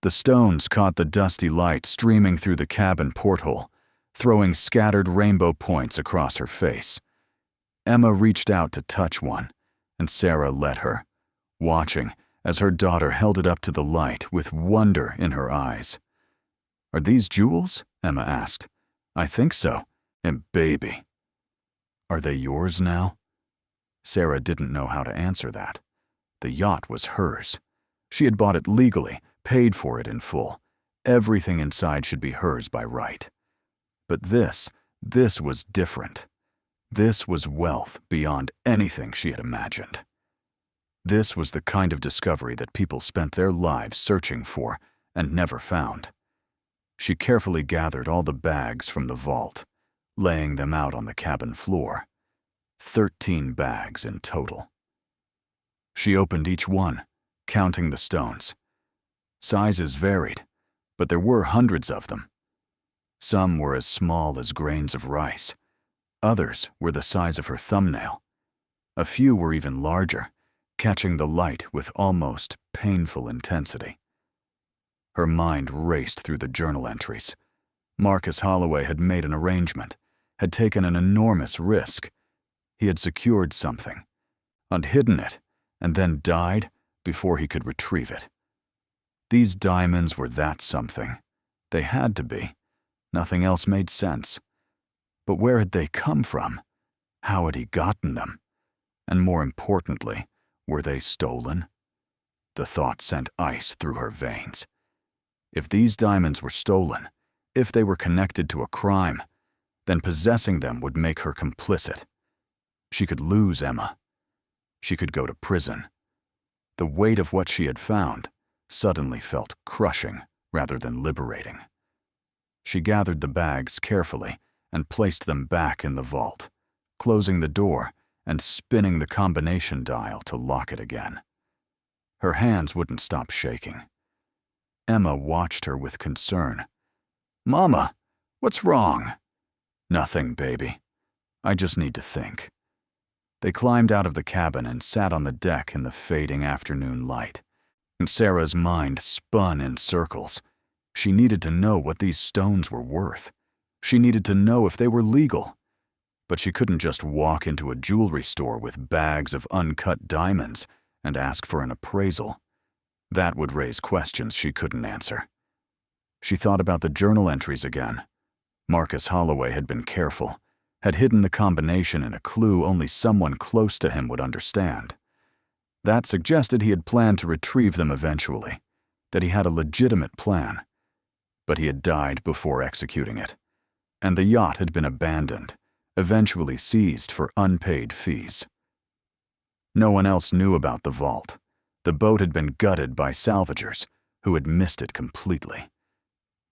S1: The stones caught the dusty light streaming through the cabin porthole, throwing scattered rainbow points across her face. Emma reached out to touch one, and Sarah let her, watching as her daughter held it up to the light with wonder in her eyes. "Are these jewels?" Emma asked. "I think so. And baby. Are they yours now?" Sarah didn't know how to answer that. The yacht was hers. She had bought it legally, paid for it in full. Everything inside should be hers by right. But this was different. This was wealth beyond anything she had imagined. This was the kind of discovery that people spent their lives searching for and never found. She carefully gathered all the bags from the vault, laying them out on the cabin floor. 13 bags in total. She opened each one, counting the stones. Sizes varied, but there were hundreds of them. Some were as small as grains of rice. Others were the size of her thumbnail. A few were even larger, catching the light with almost painful intensity. Her mind raced through the journal entries. Marcus Holloway had made an arrangement, had taken an enormous risk. He had secured something, unhidden it, and then died before he could retrieve it. These diamonds were that something. They had to be. Nothing else made sense. But where had they come from? How had he gotten them? And more importantly, were they stolen? The thought sent ice through her veins. If these diamonds were stolen, if they were connected to a crime, then possessing them would make her complicit. She could lose Emma. She could go to prison. The weight of what she had found suddenly felt crushing, rather than liberating. She gathered the bags carefully and placed them back in the vault, closing the door and spinning the combination dial to lock it again. Her hands wouldn't stop shaking. Emma watched her with concern. "Mama, what's wrong?" "Nothing, baby. I just need to think." They climbed out of the cabin and sat on the deck in the fading afternoon light. And Sarah's mind spun in circles. She needed to know what these stones were worth. She needed to know if they were legal. But she couldn't just walk into a jewelry store with bags of uncut diamonds and ask for an appraisal. That would raise questions she couldn't answer. She thought about the journal entries again. Marcus Holloway had been careful, had hidden the combination in a clue only someone close to him would understand. That suggested he had planned to retrieve them eventually, that he had a legitimate plan. But he had died before executing it, and the yacht had been abandoned, eventually seized for unpaid fees. No one else knew about the vault. The boat had been gutted by salvagers who had missed it completely.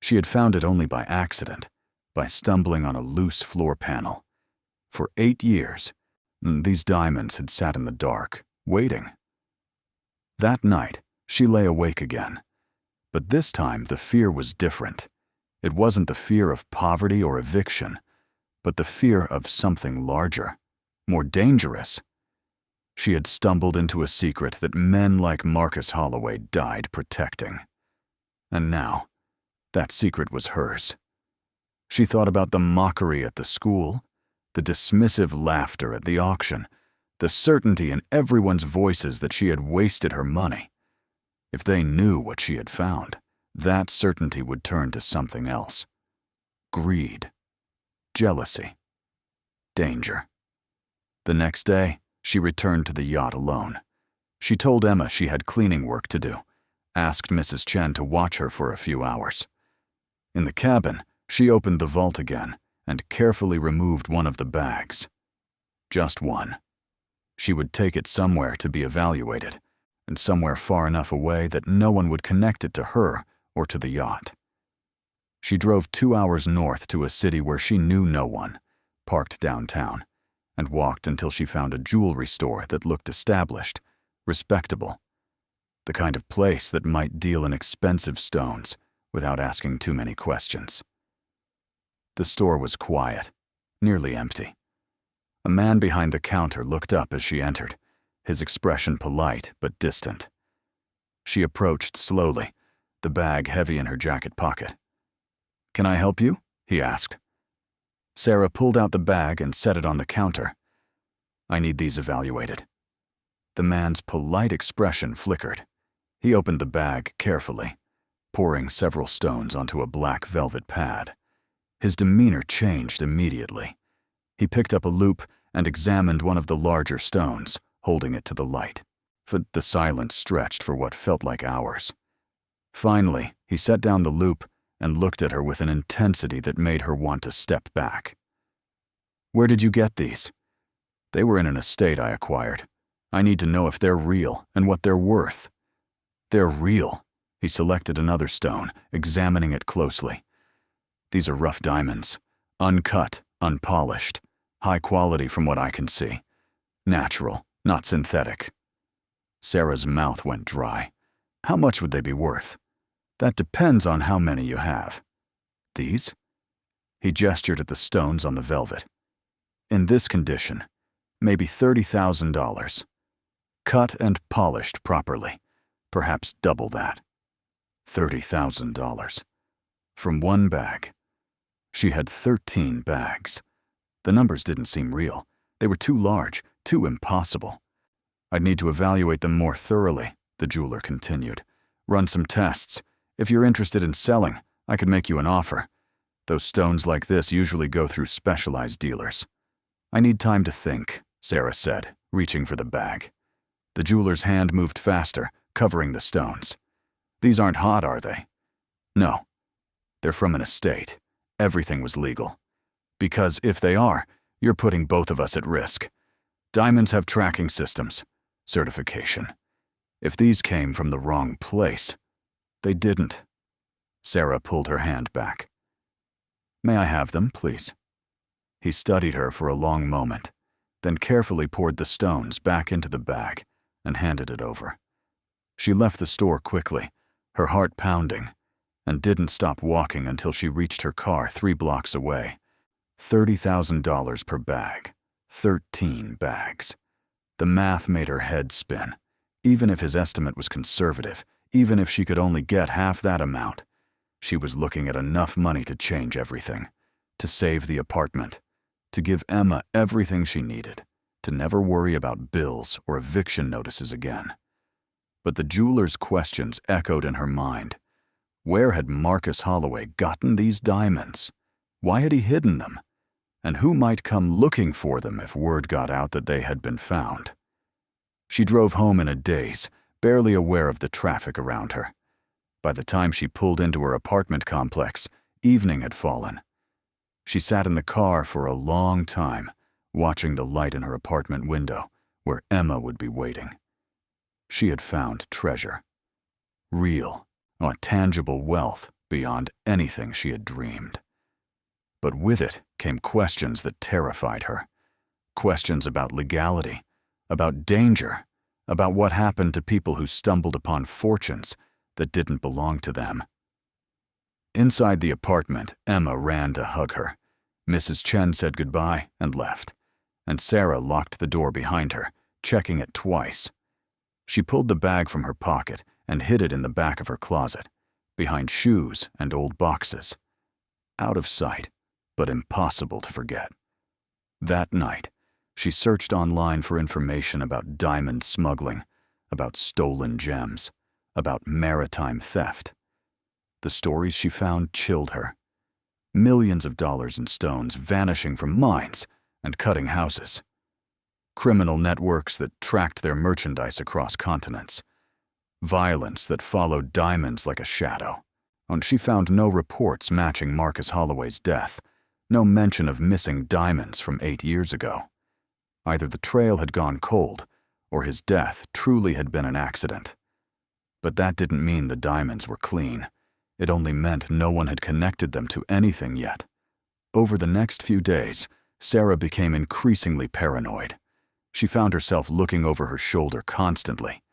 S1: She had found it only by accident, by stumbling on a loose floor panel. For 8 years, these diamonds had sat in the dark, waiting. That night, she lay awake again. But this time, the fear was different. It wasn't the fear of poverty or eviction, but the fear of something larger, more dangerous. She had stumbled into a secret that men like Marcus Holloway died protecting. And now, that secret was hers. She thought about the mockery at the school, the dismissive laughter at the auction, the certainty in everyone's voices that she had wasted her money. If they knew what she had found, that certainty would turn to something else. Greed, jealousy, danger. The next day, she returned to the yacht alone. She told Emma she had cleaning work to do, asked Mrs. Chen to watch her for a few hours. In the cabin, she opened the vault again and carefully removed one of the bags. Just one. She would take it somewhere to be evaluated, and somewhere far enough away that no one would connect it to her or to the yacht. She drove 2 hours north to a city where she knew no one, parked downtown, and walked until she found a jewelry store that looked established, respectable. The kind of place that might deal in expensive stones without asking too many questions. The store was quiet, nearly empty. A man behind the counter looked up as she entered, his expression polite but distant. She approached slowly, the bag heavy in her jacket pocket. "Can I help you?" he asked. Sarah pulled out the bag and set it on the counter. "I need these evaluated." The man's polite expression flickered. He opened the bag carefully, pouring several stones onto a black velvet pad. His demeanor changed immediately. He picked up a loupe and examined one of the larger stones, holding it to the light. The silence stretched for what felt like hours. Finally, he set down the loupe and looked at her with an intensity that made her want to step back. "Where did you get these?" "They were in an estate I acquired. I need to know if they're real and what they're worth." "They're real." He selected another stone, examining it closely. "These are rough diamonds, uncut, unpolished, high quality from what I can see. Natural, not synthetic." Sarah's mouth went dry. "How much would they be worth?" "That depends on how many you have." "These?" He gestured at the stones on the velvet. "In this condition, maybe $30,000. Cut and polished properly, perhaps double that." $30,000. From one bag. She had 13 bags. The numbers didn't seem real. They were too large, too impossible. "I'd need to evaluate them more thoroughly," the jeweler continued. "Run some tests. If you're interested in selling, I could make you an offer. Those stones like this usually go through specialized dealers." "I need time to think," Sarah said, reaching for the bag. The jeweler's hand moved faster, covering the stones. "These aren't hot, are they?" "No. They're from an estate. Everything was legal. Because if they are, you're putting both of us at risk. Diamonds have tracking systems, certification. If these came from the wrong place, they didn't." Sarah pulled her hand back. "May I have them, please?" He studied her for a long moment, then carefully poured the stones back into the bag and handed it over. She left the store quickly, her heart pounding, and didn't stop walking until she reached her car 3 blocks away. $30,000 per bag. 13 bags. The math made her head spin. Even if his estimate was conservative, even if she could only get half that amount, she was looking at enough money to change everything, to save the apartment, to give Emma everything she needed, to never worry about bills or eviction notices again. But the jeweler's questions echoed in her mind. Where had Marcus Holloway gotten these diamonds? Why had he hidden them? And who might come looking for them if word got out that they had been found? She drove home in a daze, barely aware of the traffic around her. By the time she pulled into her apartment complex, evening had fallen. She sat in the car for a long time, watching the light in her apartment window, where Emma would be waiting. She had found treasure. Real, tangible wealth beyond anything she had dreamed. But with it came questions that terrified her. Questions about legality, about danger, about what happened to people who stumbled upon fortunes that didn't belong to them. Inside the apartment, Emma ran to hug her. Mrs. Chen said goodbye and left, and Sarah locked the door behind her, checking it twice. She pulled the bag from her pocket and hid it in the back of her closet, behind shoes and old boxes. Out of sight, but impossible to forget. That night, she searched online for information about diamond smuggling, about stolen gems, about maritime theft. The stories she found chilled her. Millions of dollars in stones vanishing from mines and cutting houses. Criminal networks that tracked their merchandise across continents. Violence that followed diamonds like a shadow. And she found no reports matching Marcus Holloway's death, no mention of missing diamonds from 8 years ago. Either the trail had gone cold, or his death truly had been an accident. But that didn't mean the diamonds were clean. It only meant no one had connected them to anything yet. Over the next few days, Sarah became increasingly paranoid. She found herself looking over her shoulder constantly.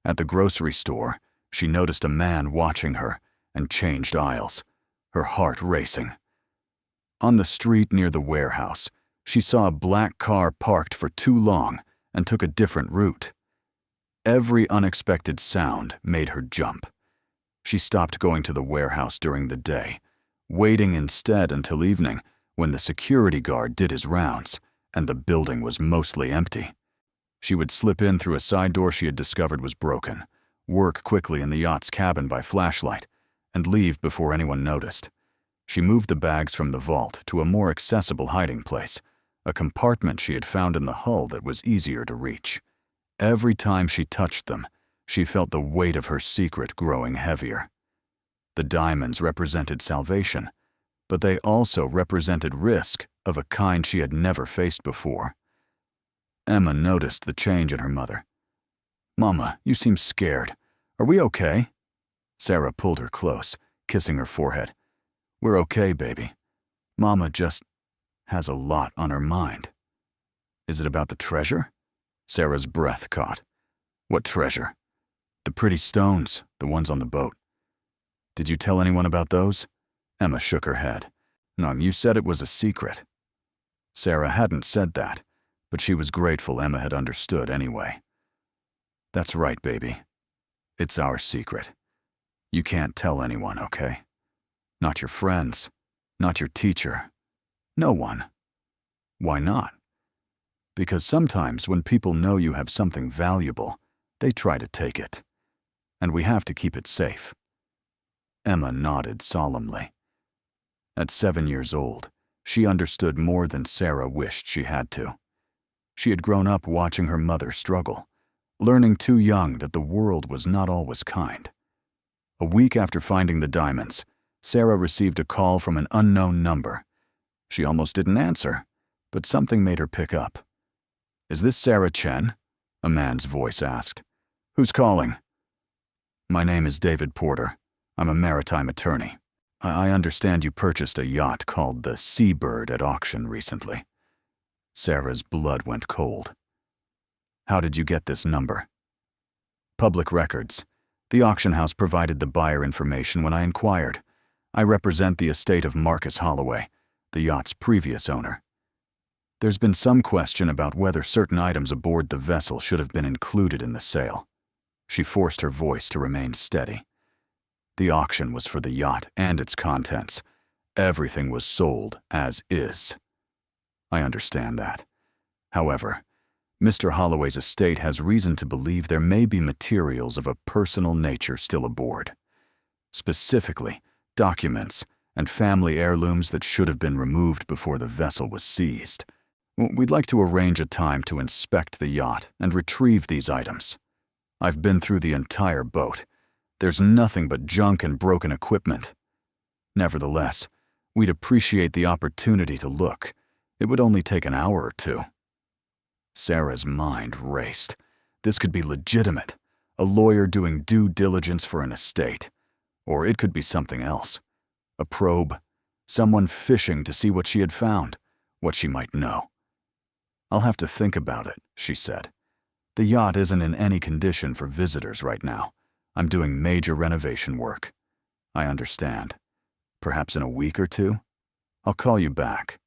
S1: At the grocery store, she noticed a man watching her and changed aisles, her heart racing. On the street near the warehouse, she saw a black car parked for too long and took a different route. Every unexpected sound made her jump. She stopped going to the warehouse during the day, waiting instead until evening when the security guard did his rounds and the building was mostly empty. She would slip in through a side door she had discovered was broken, work quickly in the yacht's cabin by flashlight, and leave before anyone noticed. She moved the bags from the vault to a more accessible hiding place, a compartment she had found in the hull that was easier to reach. Every time she touched them, she felt the weight of her secret growing heavier. The diamonds represented salvation, but they also represented risk of a kind she had never faced before. Emma noticed the change in her mother. "Mama, you seem scared. Are we okay?" Sarah pulled her close, kissing her forehead. "We're okay, baby. Mama just has a lot on her mind." "Is it about the treasure?" Sarah's breath caught. "What treasure?" "The pretty stones, the ones on the boat." "Did you tell anyone about those?" Emma shook her head. "No, you said it was a secret." Sarah hadn't said that, but she was grateful Emma had understood anyway. "That's right, baby. It's our secret. You can't tell anyone, okay? Not your friends, not your teacher, no one." "Why not?" "Because sometimes when people know you have something valuable, they try to take it. And we have to keep it safe." Emma nodded solemnly. At 7 years old, she understood more than Sarah wished she had to. She had grown up watching her mother struggle, learning too young that the world was not always kind. A week after finding the diamonds, Sarah received a call from an unknown number. She almost didn't answer, but something made her pick up. "Is this Sarah Chen?" a man's voice asked. "Who's calling?" "My name is David Porter. I'm a maritime attorney. I understand you purchased a yacht called the Seabird at auction recently. Sarah's blood went cold. How did you get this number? Public records. The auction house provided the buyer information when I inquired. I represent the estate of Marcus Holloway, the yacht's previous owner. There's been some question about whether certain items aboard the vessel should have been included in the sale. She forced her voice to remain steady. The auction was for the yacht and its contents. Everything was sold as is. I understand that. However, Mr. Holloway's estate has reason to believe there may be materials of a personal nature still aboard. Specifically, documents and family heirlooms that should have been removed before the vessel was seized. We'd like to arrange a time to inspect the yacht and retrieve these items. I've been through the entire boat. There's nothing but junk and broken equipment. Nevertheless, we'd appreciate the opportunity to look. It would only take an hour or two. Sarah's mind raced. This could be legitimate, a lawyer doing due diligence for an estate. Or it could be something else. A probe, someone fishing to see what she had found, what she might know. I'll have to think about it, she said. The yacht isn't in any condition for visitors right now. I'm doing major renovation work. I understand. Perhaps in a week or two? I'll call you back.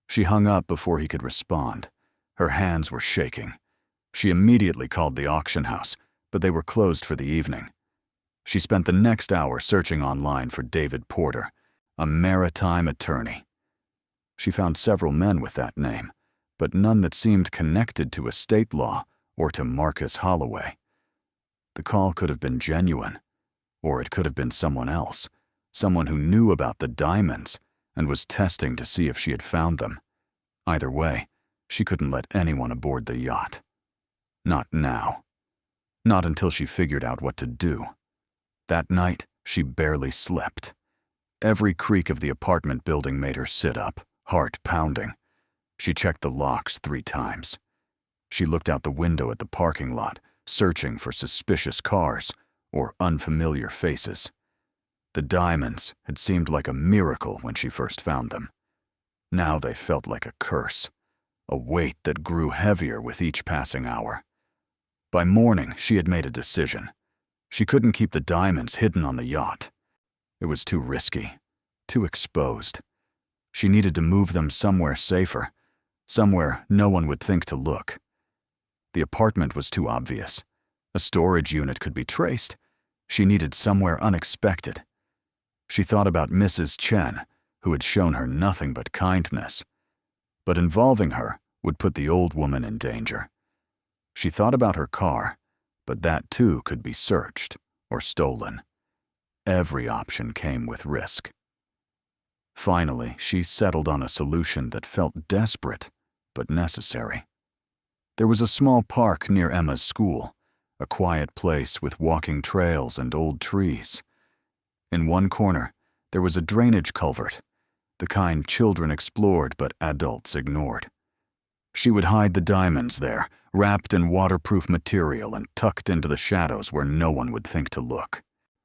S1: She hung up before he could respond. Her hands were shaking. She immediately called the auction house, but they were closed for the evening. She spent the next hour searching online for David Porter, a maritime attorney. She found several men with that name, but none that seemed connected to estate law or to Marcus Holloway. The call could have been genuine, or it could have been someone else, someone who knew about the diamonds and was testing to see if she had found them. Either way, she couldn't let anyone aboard the yacht. Not now. Not until she figured out what to do. That night, she barely slept. Every creak of the apartment building made her sit up, heart pounding. She checked the locks 3 times. She looked out the window at the parking lot, searching for suspicious cars or unfamiliar faces. The diamonds had seemed like a miracle when she first found them. Now they felt like a curse, a weight that grew heavier with each passing hour. By morning, she had made a decision. She couldn't keep the diamonds hidden on the yacht. It was too risky, too exposed. She needed to move them somewhere safer, somewhere no one would think to look. The apartment was too obvious. A storage unit could be traced. She needed somewhere unexpected. She thought about Mrs. Chen, who had shown her nothing but kindness. But involving her would put the old woman in danger. She thought about her car, but that too could be searched or stolen. Every option came with risk. Finally, she settled on a solution that felt desperate but necessary. There was a small park near Emma's school, a quiet place with walking trails and old trees. In one corner, there was a drainage culvert, the kind children explored but adults ignored. She would hide the diamonds there, wrapped in waterproof material and tucked into the shadows where no one would think to look.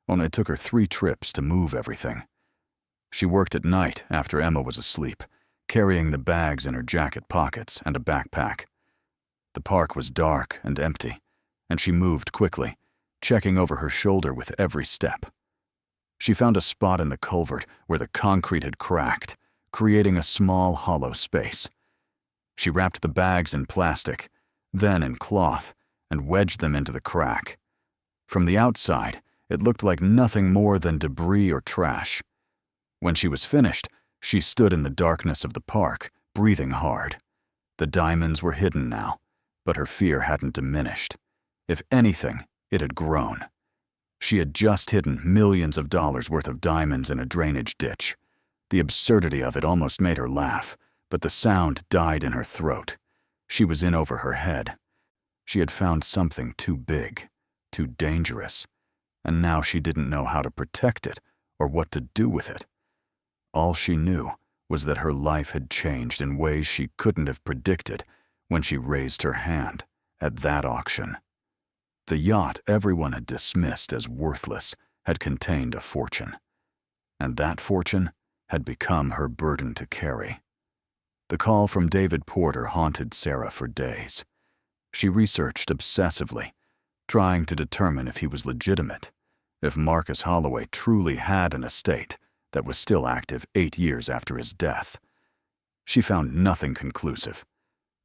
S1: It took her 3 trips to move everything. She worked at night after Emma was asleep, carrying the bags in her jacket pockets and a backpack. The park was dark and empty, and she moved quickly, checking over her shoulder with every step. She found a spot in the culvert where the concrete had cracked, creating a small hollow space. She wrapped the bags in plastic, then in cloth, and wedged them into the crack. From the outside, it looked like nothing more than debris or trash. When she was finished, she stood in the darkness of the park, breathing hard. The diamonds were hidden now, but her fear hadn't diminished. If anything, it had grown. She had just hidden millions of dollars worth of diamonds in a drainage ditch. The absurdity of it almost made her laugh, but the sound died in her throat. She was in over her head. She had found something too big, too dangerous, and now she didn't know how to protect it or what to do with it. All she knew was that her life had changed in ways she couldn't have predicted when she raised her hand at that auction. The yacht everyone had dismissed as worthless had contained a fortune, and that fortune had become her burden to carry. The call from David Porter haunted Sarah for days. She researched obsessively, trying to determine if he was legitimate, if Marcus Holloway truly had an estate that was still active 8 years after his death. She found nothing conclusive.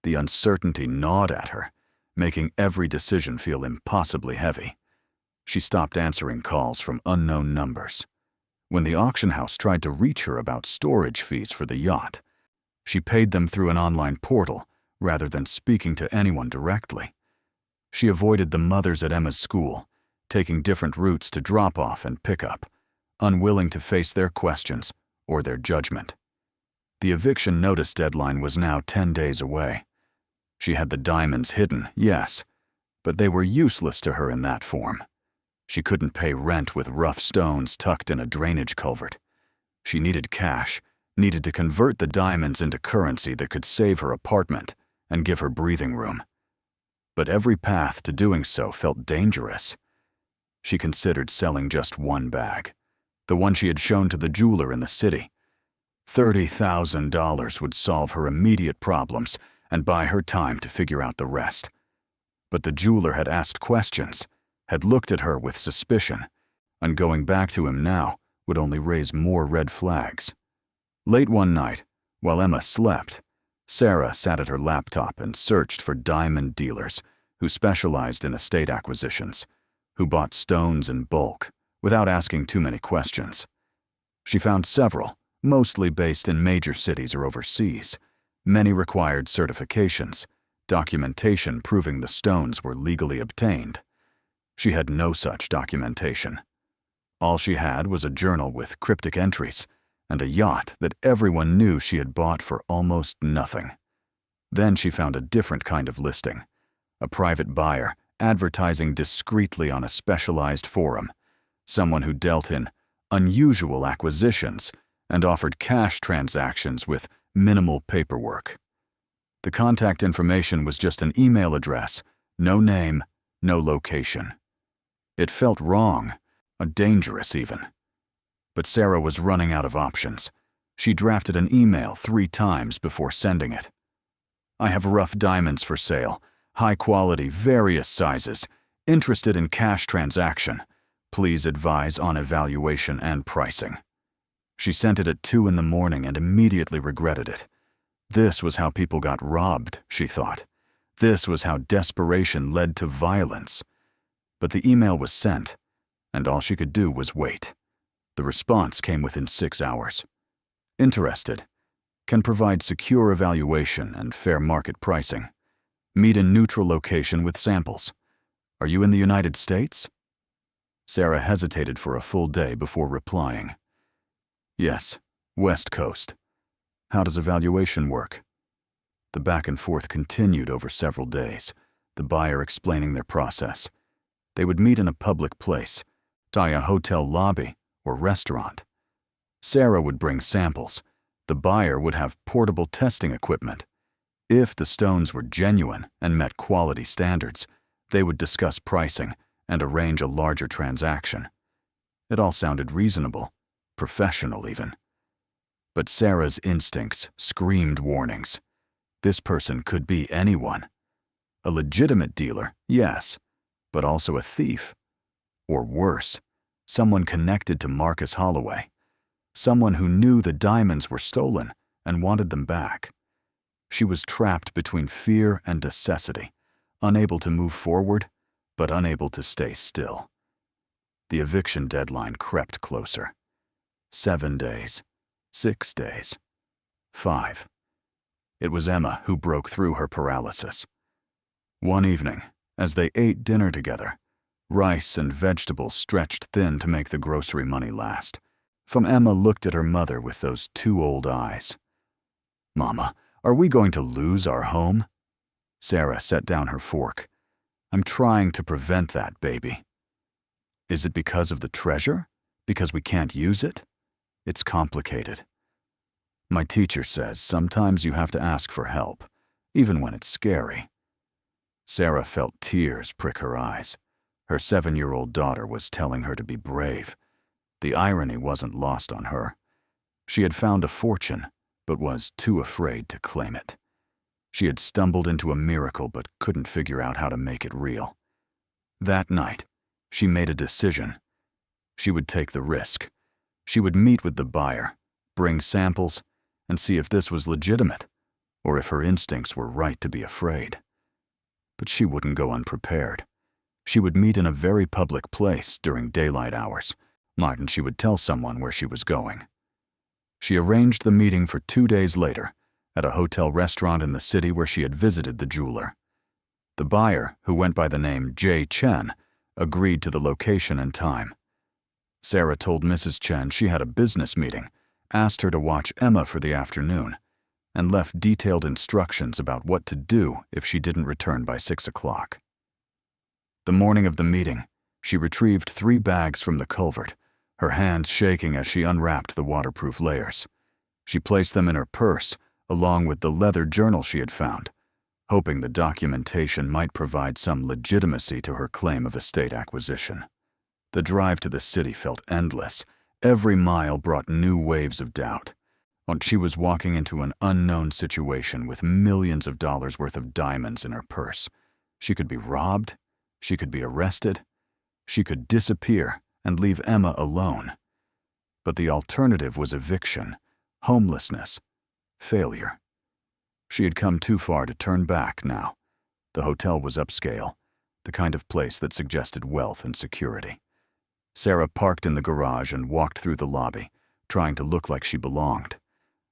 S1: The uncertainty gnawed at her, making every decision feel impossibly heavy. She stopped answering calls from unknown numbers. When the auction house tried to reach her about storage fees for the yacht, she paid them through an online portal rather than speaking to anyone directly. She avoided the mothers at Emma's school, taking different routes to drop off and pick up, unwilling to face their questions or their judgment. The eviction notice deadline was now 10 days away. She had the diamonds hidden, yes, but they were useless to her in that form. She couldn't pay rent with rough stones tucked in a drainage culvert. She needed cash, needed to convert the diamonds into currency that could save her apartment and give her breathing room. But every path to doing so felt dangerous. She considered selling just one bag, the one she had shown to the jeweler in the city. $30,000 would solve her immediate problems and buy her time to figure out the rest. But the jeweler had asked questions, had looked at her with suspicion, and going back to him now would only raise more red flags. Late one night, while Emma slept, Sarah sat at her laptop and searched for diamond dealers who specialized in estate acquisitions, who bought stones in bulk without asking too many questions. She found several, mostly based in major cities or overseas. Many required certifications, documentation proving the stones were legally obtained. She had no such documentation. All she had was a journal with cryptic entries and a yacht that everyone knew she had bought for almost nothing. Then she found a different kind of listing, a private buyer advertising discreetly on a specialized forum, someone who dealt in unusual acquisitions and offered cash transactions with minimal paperwork. The contact information was just an email address, no name, no location. It felt wrong, dangerous even. But Sarah was running out of options. She drafted an email 3 times before sending it. I have rough diamonds for sale, high quality, various sizes, interested in cash transaction. Please advise on evaluation and pricing. She sent it at 2 in the morning and immediately regretted it. This was how people got robbed, she thought. This was how desperation led to violence. But the email was sent, and all she could do was wait. The response came within 6 hours. Interested. Can provide secure evaluation and fair market pricing. Meet in neutral location with samples. Are you in the United States? Sarah hesitated for a full day before replying. Yes, West Coast. How does evaluation work? The back and forth continued over several days, the buyer explaining their process. They would meet in a public place, tie a hotel lobby or restaurant. Sarah would bring samples. The buyer would have portable testing equipment. If the stones were genuine and met quality standards, they would discuss pricing and arrange a larger transaction. It all sounded reasonable, professional even. But Sarah's instincts screamed warnings. This person could be anyone. A legitimate dealer, yes, but also a thief. Or worse, someone connected to Marcus Holloway. Someone who knew the diamonds were stolen and wanted them back. She was trapped between fear and necessity, unable to move forward, but unable to stay still. The eviction deadline crept closer. 7 days, 6 days, 5. It was Emma who broke through her paralysis. One evening, as they ate dinner together, rice and vegetables stretched thin to make the grocery money last, Emma looked at her mother with those 2 old eyes. Mama, are we going to lose our home? Sarah set down her fork. I'm trying to prevent that, baby. Is it because of the treasure? Because we can't use it? It's complicated. My teacher says sometimes you have to ask for help, even when it's scary. Sarah felt tears prick her eyes. Her 7-year-old daughter was telling her to be brave. The irony wasn't lost on her. She had found a fortune, but was too afraid to claim it. She had stumbled into a miracle but couldn't figure out how to make it real. That night, she made a decision. She would take the risk. She would meet with the buyer, bring samples, and see if this was legitimate, or if her instincts were right to be afraid. But she wouldn't go unprepared. She would meet in a very public place during daylight hours, and she would tell someone where she was going. She arranged the meeting for 2 days later at a hotel restaurant in the city where she had visited the jeweler. The buyer, who went by the name Chen, agreed to the location and time. Sarah told Mrs. Chen she had a business meeting, asked her to watch Emma for the afternoon, and left detailed instructions about what to do if she didn't return by 6 o'clock. The morning of the meeting, she retrieved 3 bags from the culvert, her hands shaking as she unwrapped the waterproof layers. She placed them in her purse, along with the leather journal she had found, hoping the documentation might provide some legitimacy to her claim of estate acquisition. The drive to the city felt endless. Every mile brought new waves of doubt. She was walking into an unknown situation with millions of dollars worth of diamonds in her purse. She could be robbed. She could be arrested. She could disappear and leave Emma alone. But the alternative was eviction, homelessness, failure. She had come too far to turn back now. The hotel was upscale, the kind of place that suggested wealth and security. Sarah parked in the garage and walked through the lobby, trying to look like she belonged.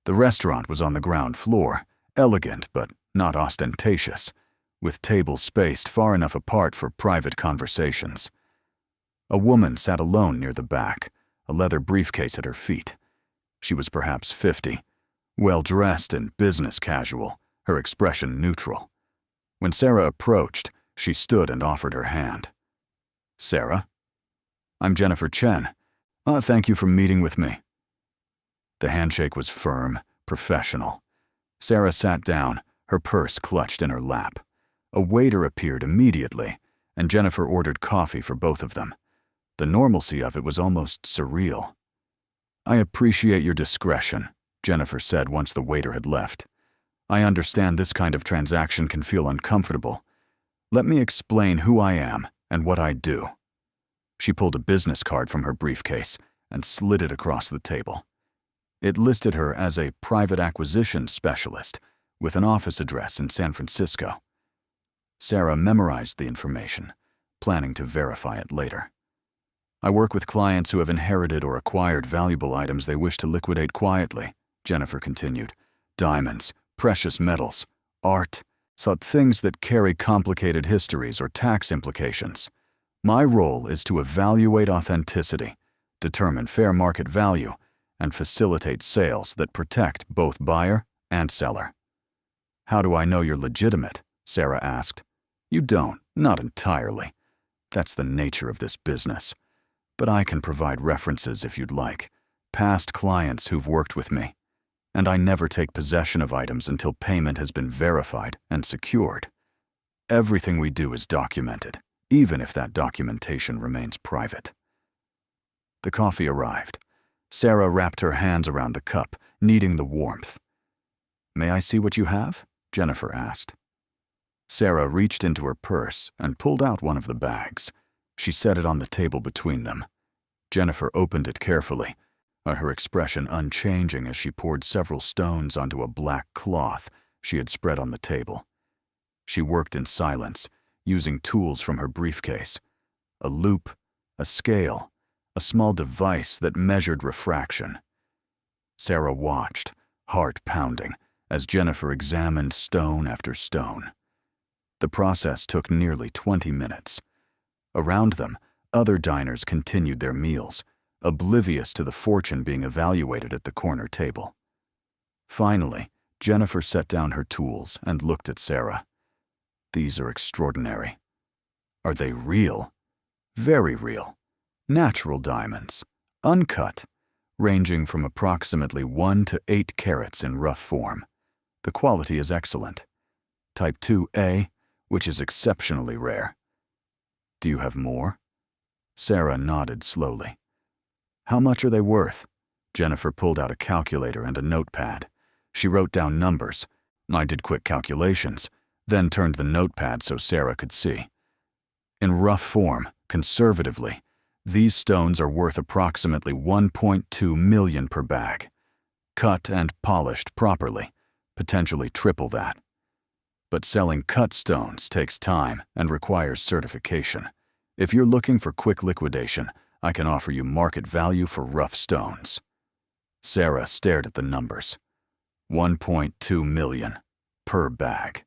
S1: The restaurant was on the ground floor, elegant but not ostentatious, with tables spaced far enough apart for private conversations. A woman sat alone near the back, a leather briefcase at her feet. She was perhaps 50, well-dressed and business casual, her expression neutral. When Sarah approached, she stood and offered her hand. "Sarah? I'm Jennifer Chen. Thank you for meeting with me." The handshake was firm, professional. Sarah sat down, her purse clutched in her lap. A waiter appeared immediately, and Jennifer ordered coffee for both of them. The normalcy of it was almost surreal. "I appreciate your discretion," Jennifer said once the waiter had left. "I understand this kind of transaction can feel uncomfortable. Let me explain who I am and what I do." She pulled a business card from her briefcase and slid it across the table. It listed her as a private acquisition specialist with an office address in San Francisco. Sarah memorized the information, planning to verify it later. "I work with clients who have inherited or acquired valuable items they wish to liquidate quietly," Jennifer continued. "Diamonds, precious metals, art, things that carry complicated histories or tax implications. My role is to evaluate authenticity, determine fair market value, and facilitate sales that protect both buyer and seller." "How do I know you're legitimate?" Sarah asked. "You don't, not entirely. That's the nature of this business. But I can provide references if you'd like, past clients who've worked with me. And I never take possession of items until payment has been verified and secured. Everything we do is documented, even if that documentation remains private." The coffee arrived. Sarah wrapped her hands around the cup, needing the warmth. "May I see what you have?" Jennifer asked. Sarah reached into her purse and pulled out one of the bags. She set it on the table between them. Jennifer opened it carefully, her expression unchanging as she poured several stones onto a black cloth she had spread on the table. She worked in silence, using tools from her briefcase: a loupe, a scale, a small device that measured refraction. Sarah watched, heart pounding, as Jennifer examined stone after stone. The process took nearly 20 minutes. Around them, other diners continued their meals, oblivious to the fortune being evaluated at the corner table. Finally, Jennifer set down her tools and looked at Sarah. "These are extraordinary. Are they real?" "Very real. Natural diamonds, uncut, ranging from approximately 1 to 8 carats in rough form. The quality is excellent. Type 2A, which is exceptionally rare." Do you have more? Sarah nodded slowly. How much are they worth? Jennifer pulled out a calculator and a notepad. She wrote down numbers. I did quick calculations, then turned the notepad so Sarah could see. In rough form, conservatively, these stones are worth approximately $1.2 million per bag. Cut and polished properly, potentially triple that. But selling cut stones takes time and requires certification. If you're looking for quick liquidation, I can offer you market value for rough stones. Sarah stared at the numbers. $1.2 million per bag.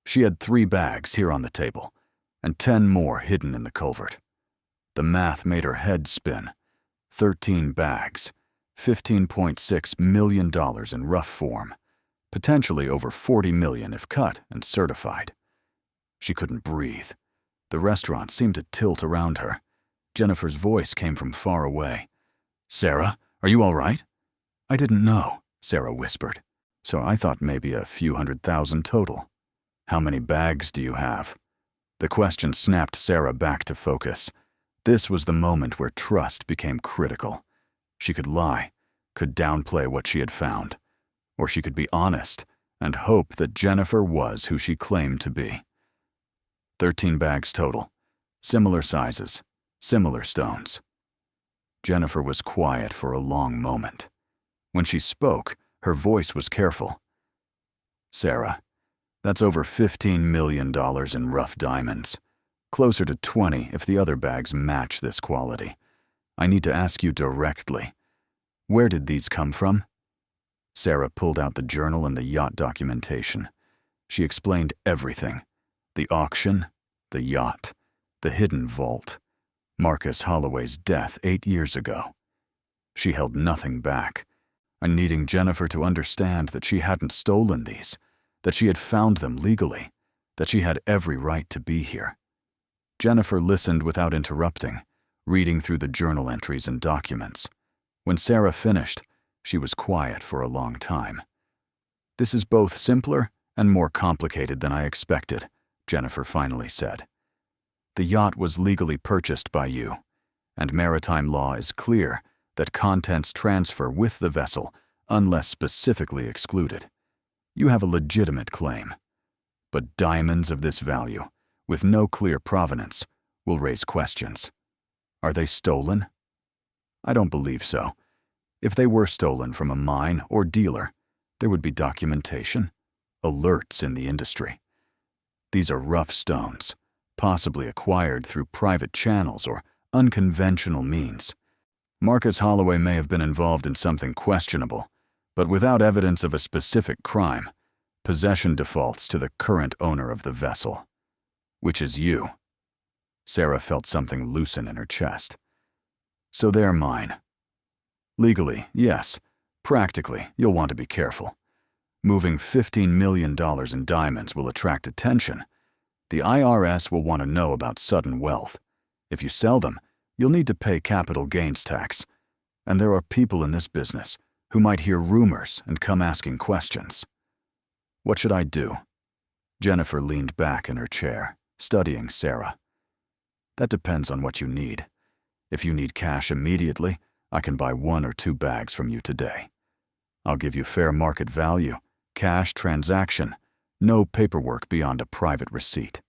S1: She had 3 bags here on the table, and 10 more hidden in the culvert. The math made her head spin. 13 bags, $15.6 million in rough form, potentially over $40 million if cut and certified. She couldn't breathe. The restaurant seemed to tilt around her. Jennifer's voice came from far away. Sarah, are you all right? I didn't know, Sarah whispered. So I thought maybe a few $100,000 total. How many bags do you have? The question snapped Sarah back to focus. This was the moment where trust became critical. She could lie, could downplay what she had found, or she could be honest and hope that Jennifer was who she claimed to be. 13 bags total, similar sizes, similar stones. Jennifer was quiet for a long moment. When she spoke, her voice was careful. Sarah, that's over $15 million in rough diamonds. Closer to 20 if the other bags match this quality. I need to ask you directly. Where did these come from? Sarah pulled out the journal and the yacht documentation. She explained everything. The auction, the yacht, the hidden vault, Marcus Holloway's death 8 years ago. She held nothing back, needing Jennifer to understand that she hadn't stolen these, that she had found them legally, that she had every right to be here. Jennifer listened without interrupting, reading through the journal entries and documents. When Sarah finished, she was quiet for a long time. This is both simpler and more complicated than I expected, Jennifer finally said. The yacht was legally purchased by you, and maritime law is clear that contents transfer with the vessel unless specifically excluded. You have a legitimate claim. But diamonds of this value, with no clear provenance, will raise questions. Are they stolen? I don't believe so. If they were stolen from a mine or dealer, there would be documentation, alerts in the industry. These are rough stones, possibly acquired through private channels or unconventional means. Marcus Holloway may have been involved in something questionable, but without evidence of a specific crime, possession defaults to the current owner of the vessel, which is you. Sarah felt something loosen in her chest. So they're mine. Legally, yes. Practically, you'll want to be careful. Moving $15 million in diamonds will attract attention. The IRS will want to know about sudden wealth. If you sell them, you'll need to pay capital gains tax. And there are people in this business who might hear rumors and come asking questions. What should I do? Jennifer leaned back in her chair, studying Sarah. That depends on what you need. If you need cash immediately, I can buy 1 or 2 bags from you today. I'll give you fair market value, cash transaction, no paperwork beyond a private receipt.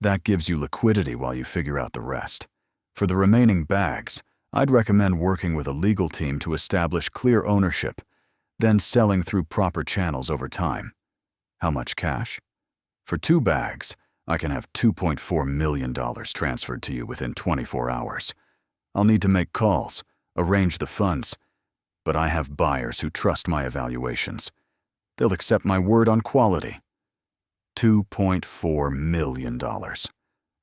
S1: That gives you liquidity while you figure out the rest. For the remaining bags, I'd recommend working with a legal team to establish clear ownership, then selling through proper channels over time. How much cash? For 2 bags, I can have $2.4 million transferred to you within 24 hours. I'll need to make calls, arrange the funds, but I have buyers who trust my evaluations. They'll accept my word on quality. $2.4 million.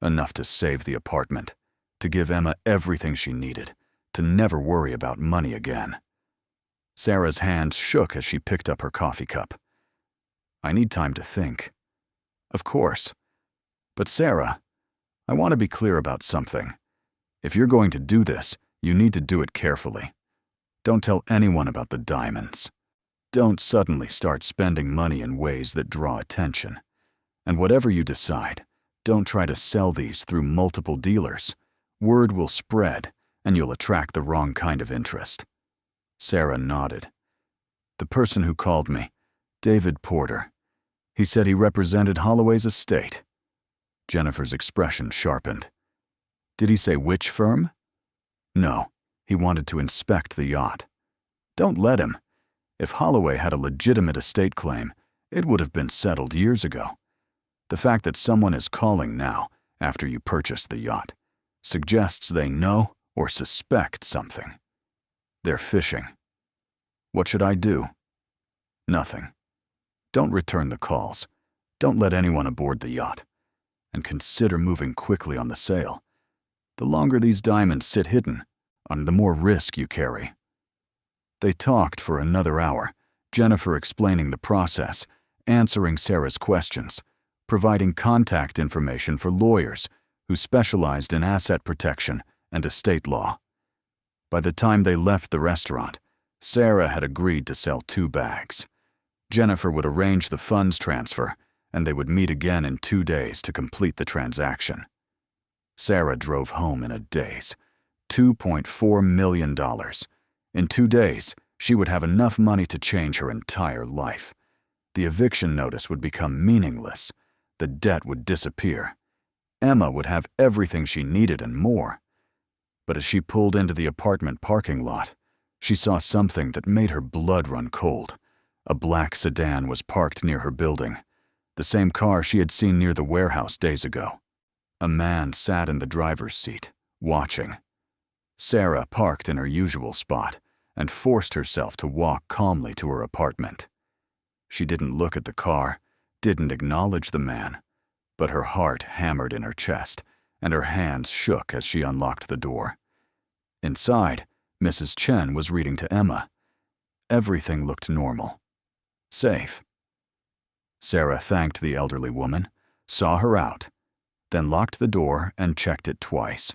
S1: Enough to save the apartment, to give Emma everything she needed, to never worry about money again. Sarah's hands shook as she picked up her coffee cup. I need time to think. Of course. But Sarah, I want to be clear about something. If you're going to do this, you need to do it carefully. Don't tell anyone about the diamonds. Don't suddenly start spending money in ways that draw attention. And whatever you decide, Don't try to sell these through multiple dealers. Word will spread, and you'll attract the wrong kind of interest. Sarah nodded. The person who called me, David Porter. He said he represented Holloway's estate. Jennifer's expression sharpened. Did he say which firm? No, he wanted to inspect the yacht. Don't let him. If Holloway had a legitimate estate claim, it would have been settled years ago. The fact that someone is calling now, after you purchased the yacht, suggests they know or suspect something. They're fishing. What should I do? Nothing. Don't return the calls. Don't let anyone aboard the yacht. And consider moving quickly on the sale. The longer these diamonds sit hidden, the more risk you carry. They talked for another hour, Jennifer explaining the process, answering Sarah's questions, providing contact information for lawyers who specialized in asset protection and estate law. By the time they left the restaurant, Sarah had agreed to sell 2 bags. Jennifer would arrange the funds transfer, and they would meet again in 2 days to complete the transaction. Sarah drove home in a daze. $2.4 million. In 2 days, she would have enough money to change her entire life. The eviction notice would become meaningless. The debt would disappear. Emma would have everything she needed and more. But as she pulled into the apartment parking lot, she saw something that made her blood run cold. A black sedan was parked near her building, the same car she had seen near the warehouse days ago. A man sat in the driver's seat, watching. Sarah parked in her usual spot and forced herself to walk calmly to her apartment. She didn't look at the car, didn't acknowledge the man, but her heart hammered in her chest and her hands shook as she unlocked the door. Inside, Mrs. Chen was reading to Emma. Everything looked normal. Safe. Sarah thanked the elderly woman, saw her out, then locked the door and checked it twice.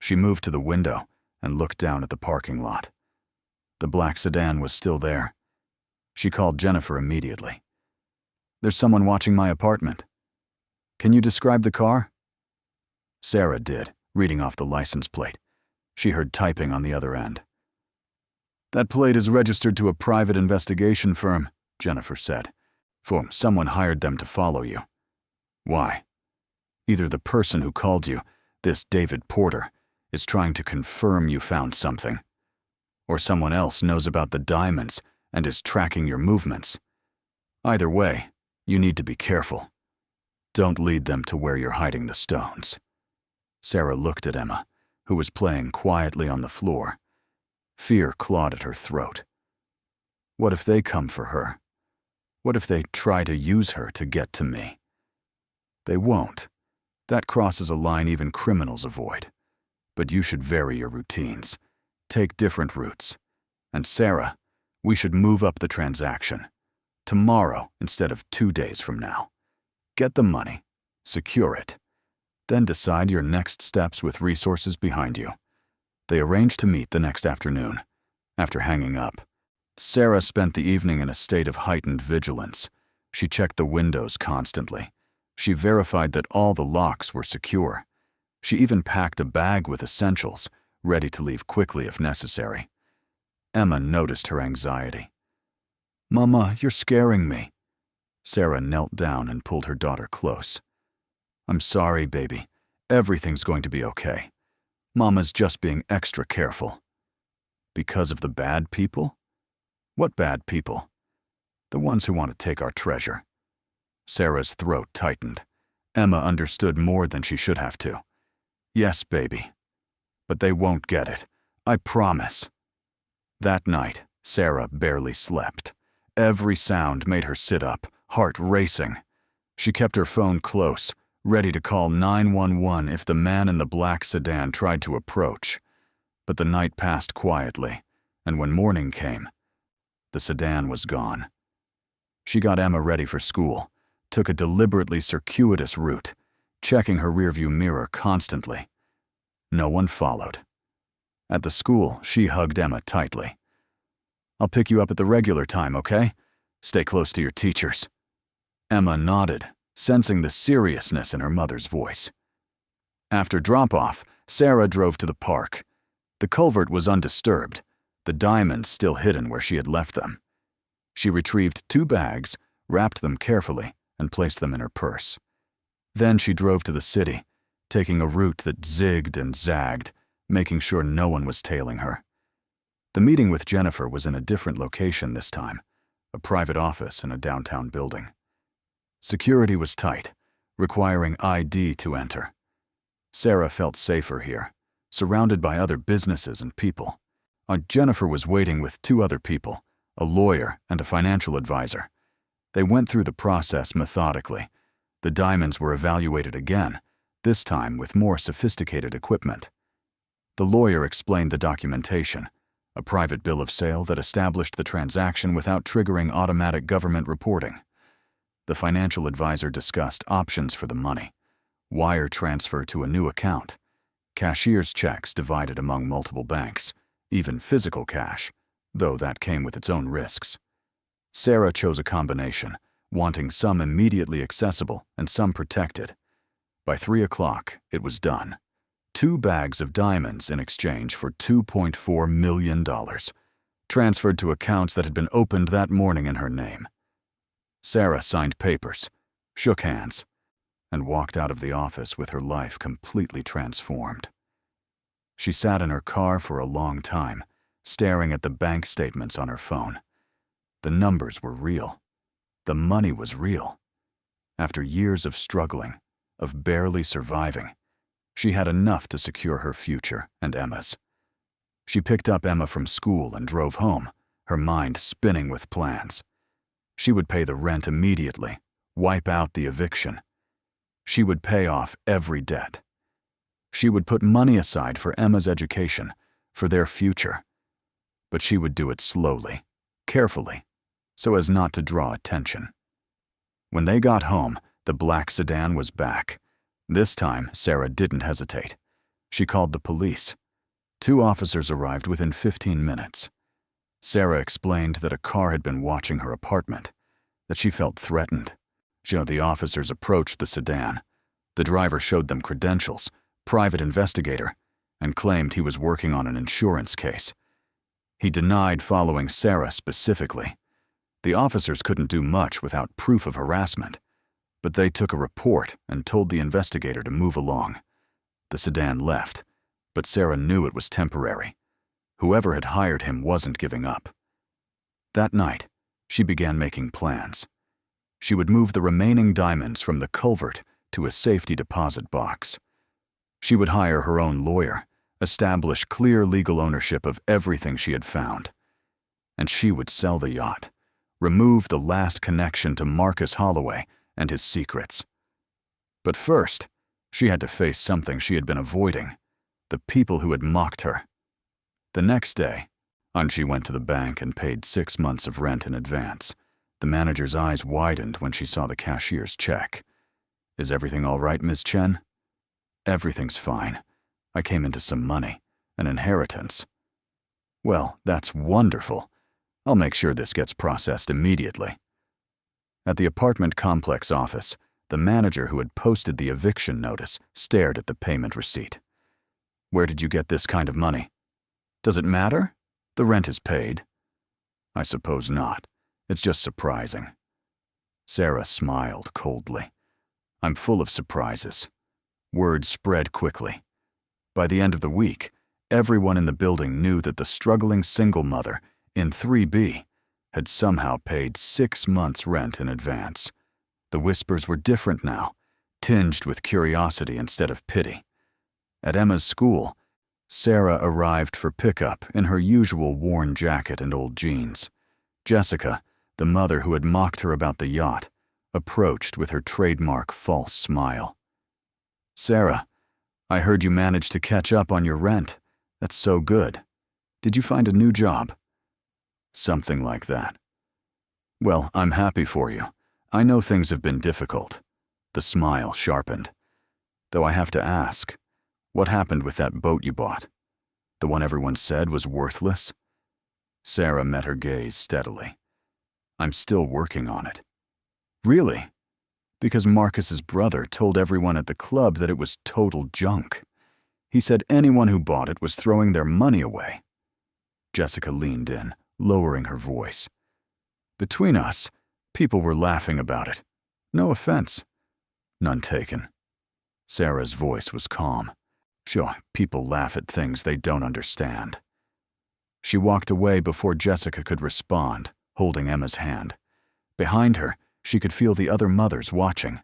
S1: She moved to the window and looked down at the parking lot. The black sedan was still there. She called Jennifer immediately. There's someone watching my apartment. Can you describe the car? Sarah did, reading off the license plate. She heard typing on the other end. That plate is registered to a private investigation firm, Jennifer said. For someone hired them to follow you. Why? Either the person who called you, this David Porter, is trying to confirm you found something, or someone else knows about the diamonds and is tracking your movements. Either way, you need to be careful. Don't lead them to where you're hiding the stones. Sarah looked at Emma, who was playing quietly on the floor. Fear clawed at her throat. What if they come for her? What if they try to use her to get to me? They won't. That crosses a line even criminals avoid. But you should vary your routines. Take different routes. And Sarah, we should move up the transaction. Tomorrow instead of 2 days from now. Get the money. Secure it. Then decide your next steps with resources behind you. They arranged to meet the next afternoon. After hanging up, Sarah spent the evening in a state of heightened vigilance. She checked the windows constantly. She verified that all the locks were secure. She even packed a bag with essentials, ready to leave quickly if necessary. Emma noticed her anxiety. Mama, you're scaring me. Sarah knelt down and pulled her daughter close. I'm sorry, baby. Everything's going to be okay. Mama's just being extra careful. Because of the bad people? What bad people? The ones who want to take our treasure. Sarah's throat tightened. Emma understood more than she should have to. Yes, baby. But they won't get it. I promise. That night, Sarah barely slept. Every sound made her sit up, heart racing. She kept her phone close, ready to call 911 if the man in the black sedan tried to approach. But the night passed quietly, and when morning came, the sedan was gone. She got Emma ready for school, took a deliberately circuitous route, checking her rearview mirror constantly. No one followed. At the school, she hugged Emma tightly. I'll pick you up at the regular time, okay? Stay close to your teachers. Emma nodded, sensing the seriousness in her mother's voice. After drop-off, Sarah drove to the park. The culvert was undisturbed, the diamonds still hidden where she had left them. She retrieved 2 bags, wrapped them carefully, and placed them in her purse. Then she drove to the city, taking a route that zigged and zagged, making sure no one was tailing her. The meeting with Jennifer was in a different location this time, a private office in a downtown building. Security was tight, requiring ID to enter. Sarah felt safer here, surrounded by other businesses and people. Jennifer was waiting with 2 other people, a lawyer and a financial advisor. They went through the process methodically. The diamonds were evaluated again, this time with more sophisticated equipment. The lawyer explained the documentation, a private bill of sale that established the transaction without triggering automatic government reporting. The financial advisor discussed options for the money: wire transfer to a new account, cashier's checks divided among multiple banks, even physical cash, though that came with its own risks. Sarah chose a combination, wanting some immediately accessible and some protected. By 3 o'clock, it was done. 2 bags of diamonds in exchange for $2.4 million, transferred to accounts that had been opened that morning in her name. Sarah signed papers, shook hands, and walked out of the office with her life completely transformed. She sat in her car for a long time, staring at the bank statements on her phone. The numbers were real. The money was real. After years of struggling, of barely surviving, she had enough to secure her future and Emma's. She picked up Emma from school and drove home, her mind spinning with plans. She would pay the rent immediately, wipe out the eviction. She would pay off every debt. She would put money aside for Emma's education, for their future. But she would do it slowly, carefully, so as not to draw attention. When they got home, the black sedan was back. This time, Sarah didn't hesitate. She called the police. 2 officers arrived within 15 minutes. Sarah explained that a car had been watching her apartment, that she felt threatened. The officers approached the sedan. The driver showed them credentials, private investigator, and claimed he was working on an insurance case. He denied following Sarah specifically. The officers couldn't do much without proof of harassment, but they took a report and told the investigator to move along. The sedan left, but Sarah knew it was temporary. Whoever had hired him wasn't giving up. That night, she began making plans. She would move the remaining diamonds from the culvert to a safety deposit box. She would hire her own lawyer, establish clear legal ownership of everything she had found. And she would sell the yacht, remove the last connection to Marcus Holloway and his secrets. But first, she had to face something she had been avoiding: the people who had mocked her. The next day, she went to the bank and paid 6 months of rent in advance. The manager's eyes widened when she saw the cashier's check. "Is everything all right, Ms. Chen?" "Everything's fine. I came into some money, an inheritance." "Well, that's wonderful. I'll make sure this gets processed immediately." At the apartment complex office, the manager who had posted the eviction notice stared at the payment receipt. "Where did you get this kind of money?" "Does it matter? The rent is paid." "I suppose not. It's just surprising." Sarah smiled coldly. "I'm full of surprises." Word spread quickly. By the end of the week, everyone in the building knew that the struggling single mother in 3B had somehow paid 6 months' rent in advance. The whispers were different now, tinged with curiosity instead of pity. At Emma's school, Sarah arrived for pickup in her usual worn jacket and old jeans. Jessica, the mother who had mocked her about the yacht, approached with her trademark false smile. "Sarah, I heard you managed to catch up on your rent. That's so good. Did you find a new job?" "Something like that." "Well, I'm happy for you. I know things have been difficult." The smile sharpened. "Though I have to ask, what happened with that boat you bought? The one everyone said was worthless?" Sarah met her gaze steadily. "I'm still working on it." "Really? because Marcus's brother told everyone at the club that it was total junk. He said anyone who bought it was throwing their money away. Jessica leaned in, lowering her voice. Between us, people were laughing about it. No offense. None taken. Sarah's voice was calm. Sure, people laugh at things they don't understand. She walked away before Jessica could respond, holding Emma's hand. Behind her, she could feel the other mothers watching,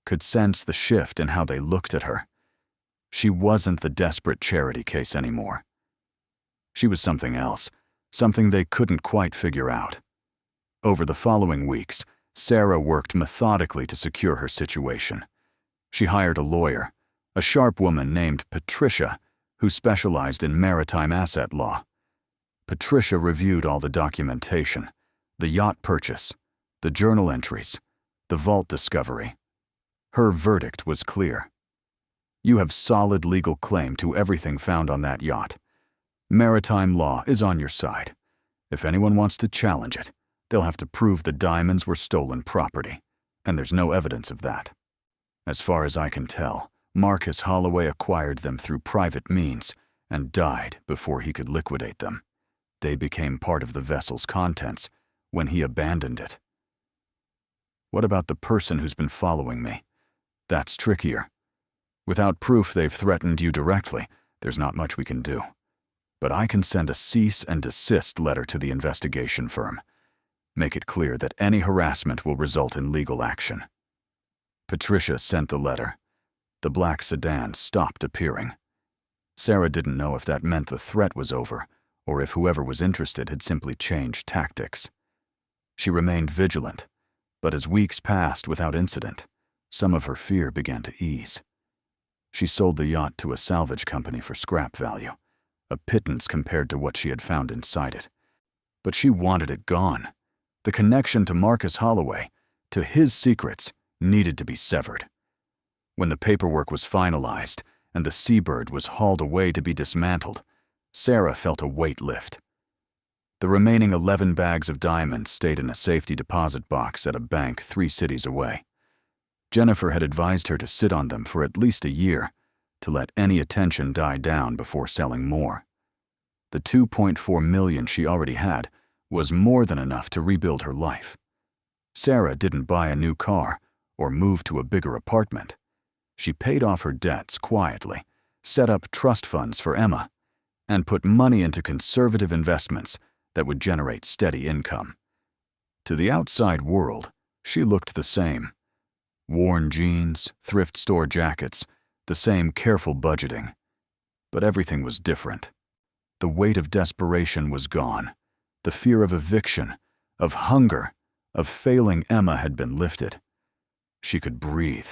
S1: could sense the shift in how they looked at her. She wasn't the desperate charity case anymore. She was something else, something they couldn't quite figure out. Over the following weeks, Sarah worked methodically to secure her situation. She hired a lawyer, a sharp woman named Patricia, who specialized in maritime asset law. Patricia reviewed all the documentation, the yacht purchase, the journal entries, the vault discovery. Her verdict was clear. You have solid legal claim to everything found on that yacht. Maritime law is on your side. If anyone wants to challenge it, they'll have to prove the diamonds were stolen property, and there's no evidence of that. As far as I can tell, Marcus Holloway acquired them through private means and died before he could liquidate them. They became part of the vessel's contents when he abandoned it. What about the person who's been following me? That's trickier. Without proof they've threatened you directly, there's not much we can do. But I can send a cease and desist letter to the investigation firm. Make it clear that any harassment will result in legal action. Patricia sent the letter. The black sedan stopped appearing. Sarah didn't know if that meant the threat was over, or if whoever was interested had simply changed tactics. She remained vigilant, but as weeks passed without incident, some of her fear began to ease. She sold the yacht to a salvage company for scrap value, a pittance compared to what she had found inside it. But she wanted it gone. The connection to Marcus Holloway, to his secrets, needed to be severed. When the paperwork was finalized and the Seabird was hauled away to be dismantled, Sarah felt a weight lift. The remaining 11 bags of diamonds stayed in a safety deposit box at a bank 3 cities away. Jennifer had advised her to sit on them for at least a year, to let any attention die down before selling more. The $2.4 million she already had was more than enough to rebuild her life. Sarah didn't buy a new car or move to a bigger apartment. She paid off her debts quietly, set up trust funds for Emma, and put money into conservative investments that would generate steady income. To the outside world, she looked the same. Worn jeans, thrift store jackets, the same careful budgeting. But everything was different. The weight of desperation was gone. The fear of eviction, of hunger, of failing Emma had been lifted. She could breathe.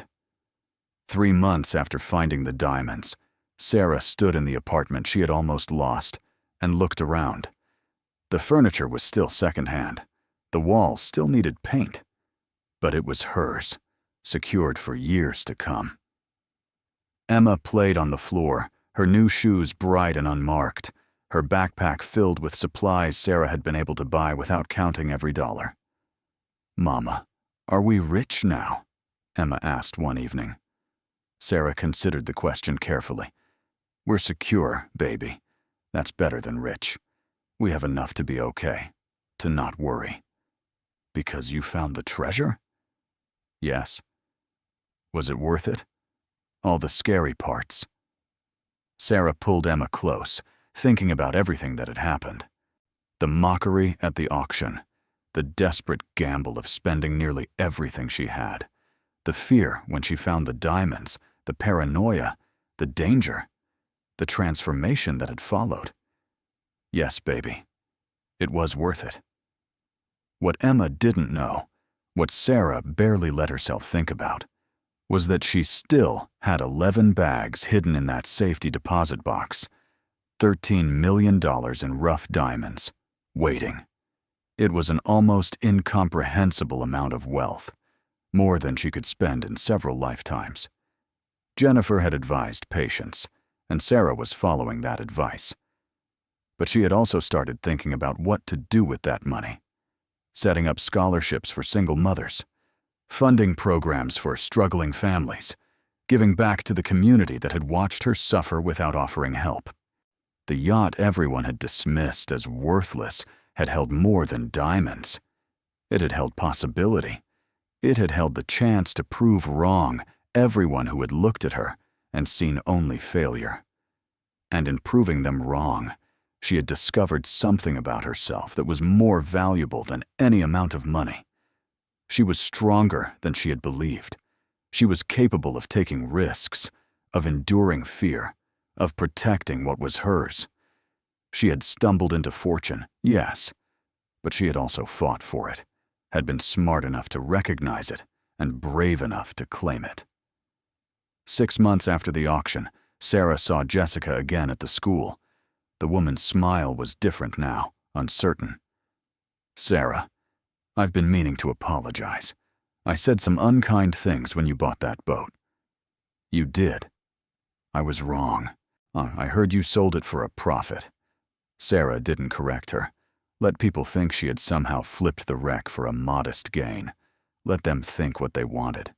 S1: 3 months after finding the diamonds, Sarah stood in the apartment she had almost lost and looked around. The furniture was still secondhand. The walls still needed paint. But it was hers, secured for years to come. Emma played on the floor, her new shoes bright and unmarked, her backpack filled with supplies Sarah had been able to buy without counting every dollar. "Mama, are we rich now?" Emma asked one evening. Sarah considered the question carefully. "We're secure, baby. That's better than rich. We have enough to be okay, to not worry." "Because you found the treasure?" "Yes." "Was it worth it? All the scary parts?" Sarah pulled Emma close, thinking about everything that had happened. The mockery at the auction, the desperate gamble of spending nearly everything she had, the fear when she found the diamonds, the paranoia, the danger, the transformation that had followed. Yes, baby, it was worth it. What Emma didn't know, what Sarah barely let herself think about, was that she still had 11 bags hidden in that safety deposit box, $13 million in rough diamonds, waiting. It was an almost incomprehensible amount of wealth, more than she could spend in several lifetimes. Jennifer had advised patience, and Sarah was following that advice. But she had also started thinking about what to do with that money. Setting up scholarships for single mothers, funding programs for struggling families, giving back to the community that had watched her suffer without offering help. The yacht everyone had dismissed as worthless had held more than diamonds. It had held possibility. It had held the chance to prove wrong everyone who had looked at her and seen only failure. And in proving them wrong, she had discovered something about herself that was more valuable than any amount of money. She was stronger than she had believed. She was capable of taking risks, of enduring fear, of protecting what was hers. She had stumbled into fortune, yes, but she had also fought for it, had been smart enough to recognize it, and brave enough to claim it. 6 months after the auction, Sarah saw Jessica again at the school. The woman's smile was different now, uncertain. "Sarah, I've been meaning to apologize. I said some unkind things when you bought that boat." "You did. I was wrong. I heard you sold it for a profit." Sarah didn't correct her. Let people think she had somehow flipped the wreck for a modest gain. Let them think what they wanted.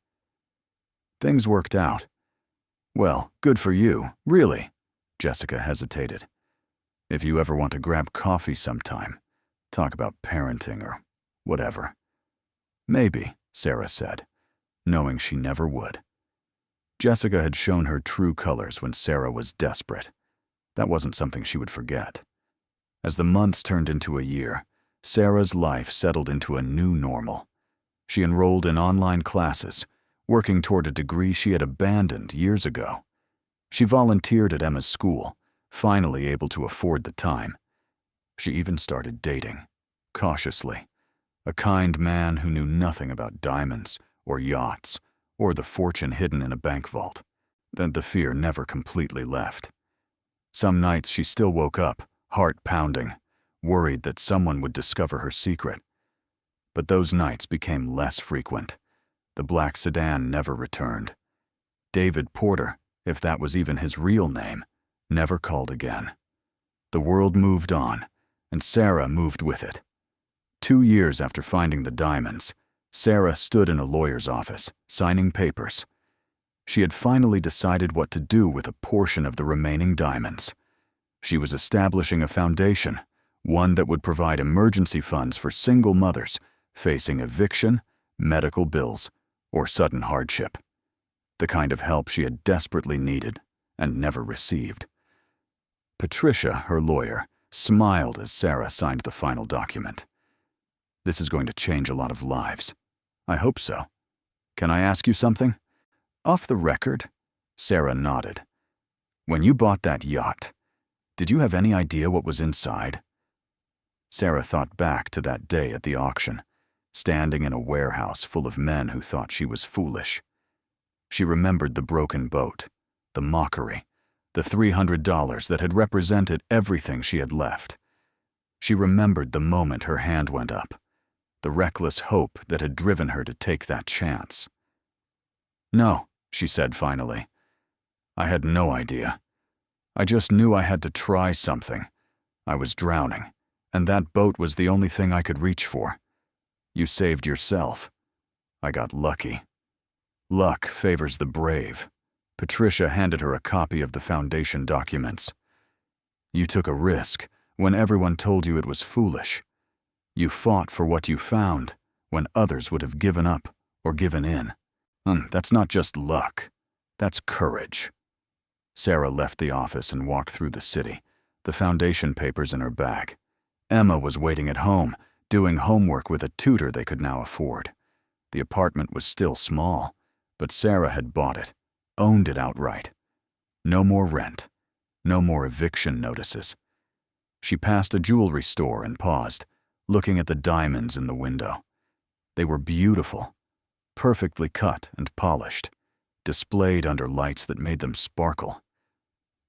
S1: "Things worked out." "Well, good for you, really." Jessica hesitated. "If you ever want to grab coffee sometime, talk about parenting or whatever." "Maybe," Sarah said, knowing she never would. Jessica had shown her true colors when Sarah was desperate. That wasn't something she would forget. As the months turned into a year, Sarah's life settled into a new normal. She enrolled in online classes, working toward a degree she had abandoned years ago. She volunteered at Emma's school, finally able to afford the time. She even started dating, cautiously, a kind man who knew nothing about diamonds or yachts or the fortune hidden in a bank vault. Then the fear never completely left. Some nights she still woke up, heart pounding, worried that someone would discover her secret. But those nights became less frequent. The black sedan never returned. David Porter, if that was even his real name, never called again. The world moved on, and Sarah moved with it. 2 years after finding the diamonds, Sarah stood in a lawyer's office, signing papers. She had finally decided what to do with a portion of the remaining diamonds. She was establishing a foundation, one that would provide emergency funds for single mothers facing eviction, medical bills, or sudden hardship. The kind of help she had desperately needed and never received. Patricia, her lawyer, smiled as Sarah signed the final document. "This is going to change a lot of lives. I hope so. Can I ask you something?" "Off the record?" Sarah nodded. "When you bought that yacht, did you have any idea what was inside?" Sarah thought back to that day at the auction, standing in a warehouse full of men who thought she was foolish. She remembered the broken boat, the mockery, the $300 that had represented everything she had left. She remembered the moment her hand went up, the reckless hope that had driven her to take that chance. "No," she said finally. "I had no idea. I just knew I had to try something. I was drowning, and that boat was the only thing I could reach for. You saved yourself. I got lucky." "Luck favors the brave." Patricia handed her a copy of the foundation documents. "You took a risk when everyone told you it was foolish. You fought for what you found when others would have given up or given in. That's not just luck. That's courage." Sarah left the office and walked through the city, the foundation papers in her bag. Emma was waiting at home, doing homework with a tutor they could now afford. The apartment was still small, but Sarah had bought it, owned it outright. No more rent, no more eviction notices. She passed a jewelry store and paused, looking at the diamonds in the window. They were beautiful, perfectly cut and polished, displayed under lights that made them sparkle.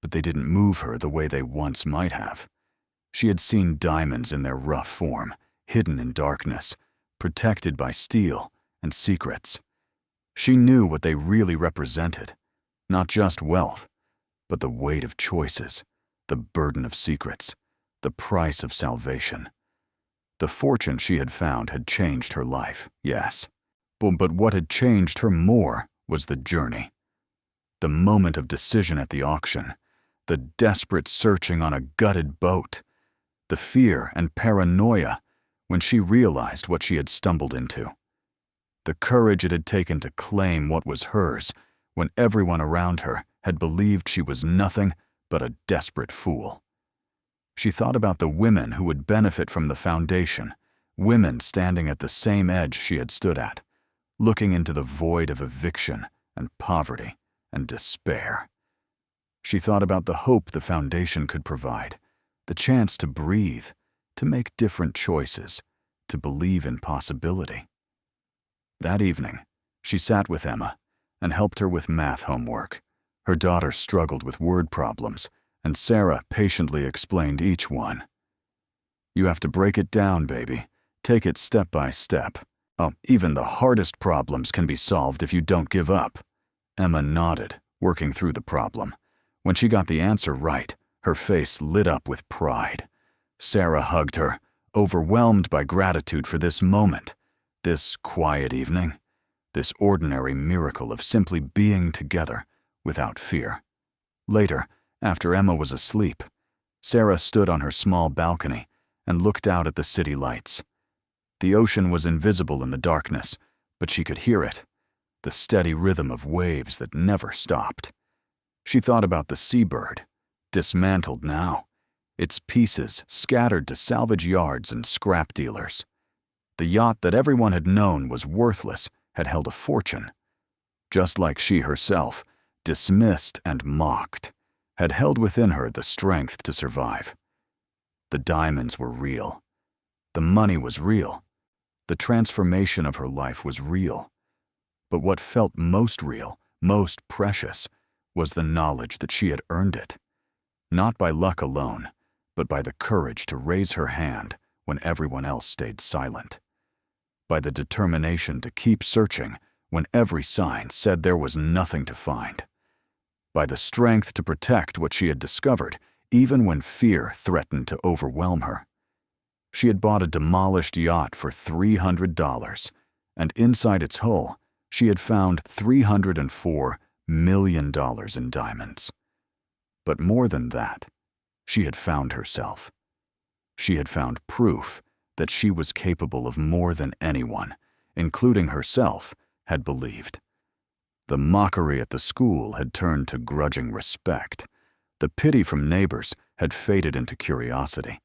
S1: But they didn't move her the way they once might have. She had seen diamonds in their rough form, hidden in darkness, protected by steel and secrets. She knew what they really represented, not just wealth, but the weight of choices, the burden of secrets, the price of salvation. The fortune she had found had changed her life, yes, But what had changed her more was the journey. The moment of decision at the auction, the desperate searching on a gutted boat, the fear and paranoia when she realized what she had stumbled into, the courage it had taken to claim what was hers when everyone around her had believed she was nothing but a desperate fool. She thought about the women who would benefit from the foundation, women standing at the same edge she had stood at, looking into the void of eviction and poverty and despair. She thought about the hope the foundation could provide, the chance to breathe, to make different choices, to believe in possibility. That evening, she sat with Emma and helped her with math homework. Her daughter struggled with word problems, and Sarah patiently explained each one. "You have to break it down, baby. Take it step by step. Oh, even the hardest problems can be solved if you don't give up." Emma nodded, working through the problem. When she got the answer right, her face lit up with pride. Sarah hugged her, overwhelmed by gratitude for this moment, this quiet evening, this ordinary miracle of simply being together without fear. Later, after Emma was asleep, Sarah stood on her small balcony and looked out at the city lights. The ocean was invisible in the darkness, but she could hear it, the steady rhythm of waves that never stopped. She thought about the seabird, dismantled now, its pieces scattered to salvage yards and scrap dealers. The yacht that everyone had known was worthless had held a fortune. Just like she herself, dismissed and mocked, had held within her the strength to survive. The diamonds were real. The money was real. The transformation of her life was real. But what felt most real, most precious, was the knowledge that she had earned it. Not by luck alone, but by the courage to raise her hand when everyone else stayed silent. By the determination to keep searching when every sign said there was nothing to find. By the strength to protect what she had discovered, even when fear threatened to overwhelm her. She had bought a demolished yacht for $300, and inside its hull, she had found $304 million in diamonds. But more than that, she had found herself. She had found proof that she was capable of more than anyone, including herself, had believed. The mockery at the school had turned to grudging respect. The pity from neighbors had faded into curiosity.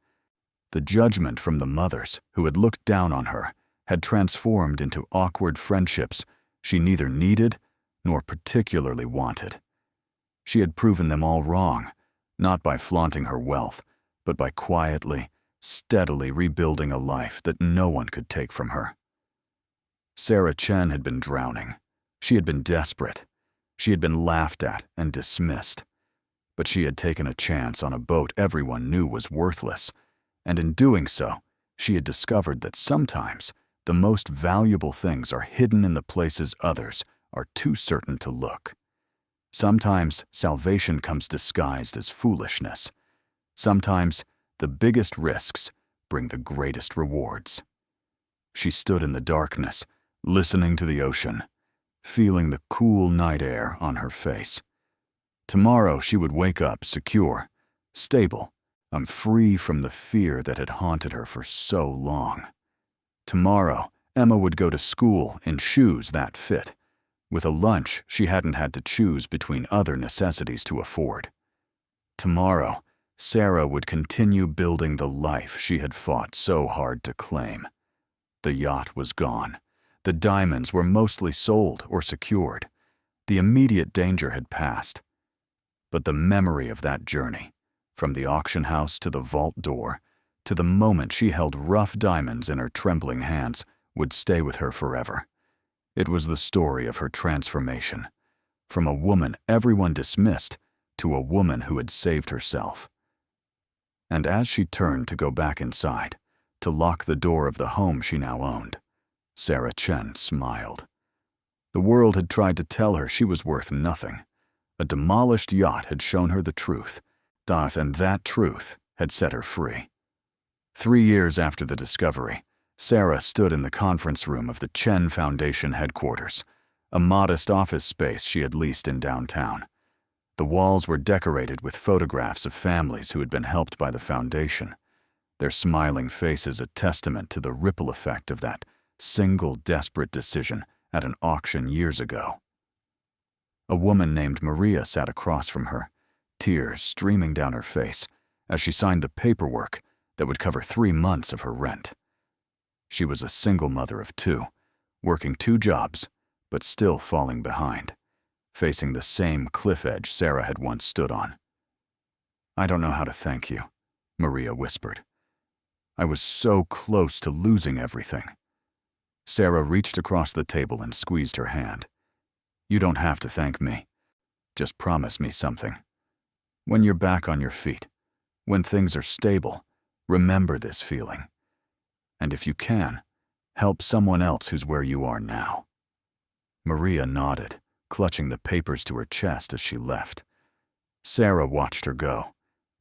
S1: The judgment from the mothers who had looked down on her had transformed into awkward friendships she neither needed nor particularly wanted. She had proven them all wrong, not by flaunting her wealth, but by quietly, steadily rebuilding a life that no one could take from her. Sarah Chen had been drowning. She had been desperate. She had been laughed at and dismissed. But she had taken a chance on a boat everyone knew was worthless, and in doing so, she had discovered that sometimes the most valuable things are hidden in the places others are too certain to look. Sometimes salvation comes disguised as foolishness. Sometimes the biggest risks bring the greatest rewards. She stood in the darkness, listening to the ocean, feeling the cool night air on her face. Tomorrow she would wake up secure, stable, free from the fear that had haunted her for so long. Tomorrow, Emma would go to school in shoes that fit, with a lunch she hadn't had to choose between other necessities to afford. Tomorrow, Sarah would continue building the life she had fought so hard to claim. The yacht was gone. The diamonds were mostly sold or secured. The immediate danger had passed. But the memory of that journey, from the auction house to the vault door, to the moment she held rough diamonds in her trembling hands, would stay with her forever. It was the story of her transformation, from a woman everyone dismissed to a woman who had saved herself. And as she turned to go back inside, to lock the door of the home she now owned, Sarah Chen smiled. The world had tried to tell her she was worth nothing. A demolished yacht had shown her the truth, and that truth had set her free. 3 years after the discovery, Sarah stood in the conference room of the Chen Foundation headquarters, a modest office space she had leased in downtown. The walls were decorated with photographs of families who had been helped by the foundation, their smiling faces a testament to the ripple effect of that single desperate decision at an auction years ago. A woman named Maria sat across from her, tears streaming down her face as she signed the paperwork that would cover 3 months of her rent. She was a single mother of 2, working 2 jobs, but still falling behind, facing the same cliff edge Sarah had once stood on. "I don't know how to thank you," Maria whispered. "I was so close to losing everything." Sarah reached across the table and squeezed her hand. "You don't have to thank me. Just promise me something. When you're back on your feet, when things are stable, remember this feeling. And if you can, help someone else who's where you are now." Maria nodded, clutching the papers to her chest as she left. Sarah watched her go,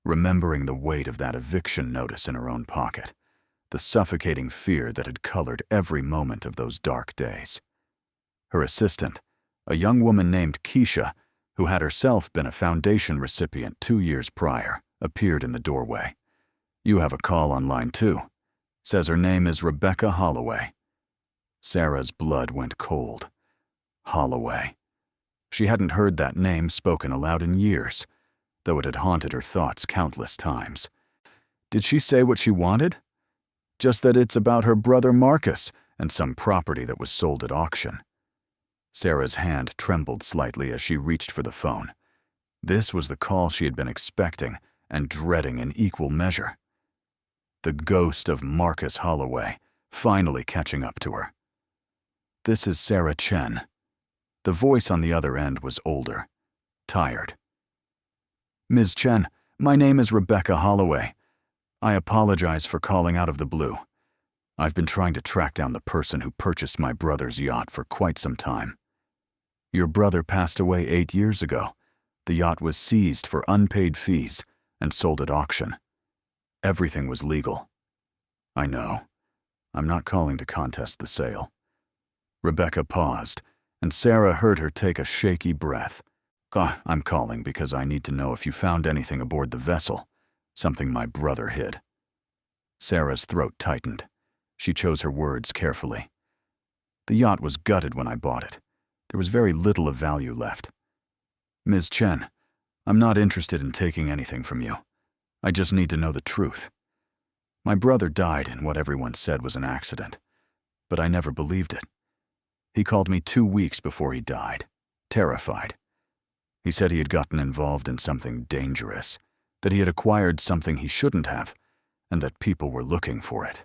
S1: remembering the weight of that eviction notice in her own pocket, the suffocating fear that had colored every moment of those dark days. Her assistant, a young woman named Keisha, who had herself been a foundation recipient 2 years prior, appeared in the doorway. "You have a call on line 2. Says her name is Rebecca Holloway." Sarah's blood went cold. Holloway. She hadn't heard that name spoken aloud in years, though it had haunted her thoughts countless times. Did she say what she wanted? Just that it's about her brother Marcus and some property that was sold at auction. Sarah's hand trembled slightly as she reached for the phone. This was the call she had been expecting and dreading in equal measure. The ghost of Marcus Holloway, finally catching up to her. "This is Sarah Chen." The voice on the other end was older, tired. "Ms. Chen, my name is Rebecca Holloway. I apologize for calling out of the blue. I've been trying to track down the person who purchased my brother's yacht for quite some time. Your brother passed away 8 years ago. The yacht was seized for unpaid fees and sold at auction. Everything was legal. I know. I'm not calling to contest the sale." Rebecca paused, and Sarah heard her take a shaky breath. "I'm calling because I need to know if you found anything aboard the vessel, something my brother hid." Sarah's throat tightened. She chose her words carefully. "The yacht was gutted when I bought it. There was very little of value left. Ms. Chen, I'm not interested in taking anything from you. I just need to know the truth. My brother died in what everyone said was an accident, but I never believed it. He called me 2 weeks before he died, terrified. He said he had gotten involved in something dangerous, that he had acquired something he shouldn't have, and that people were looking for it."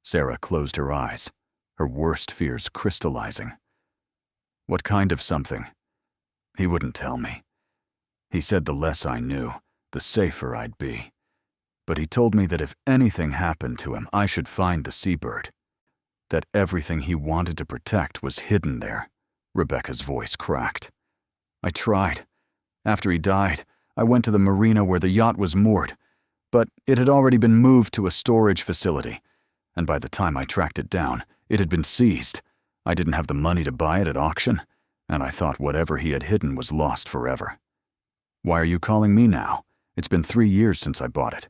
S1: Sarah closed her eyes, her worst fears crystallizing. "What kind of something?" "He wouldn't tell me. He said the less I knew, the safer I'd be. But he told me that if anything happened to him, I should find the seabird. That everything he wanted to protect was hidden there." Rebecca's voice cracked. "I tried. After he died, I went to the marina where the yacht was moored, but it had already been moved to a storage facility, and by the time I tracked it down, it had been seized. I didn't have the money to buy it at auction, and I thought whatever he had hidden was lost forever. Why are you calling me now? It's been 3 years since I bought it.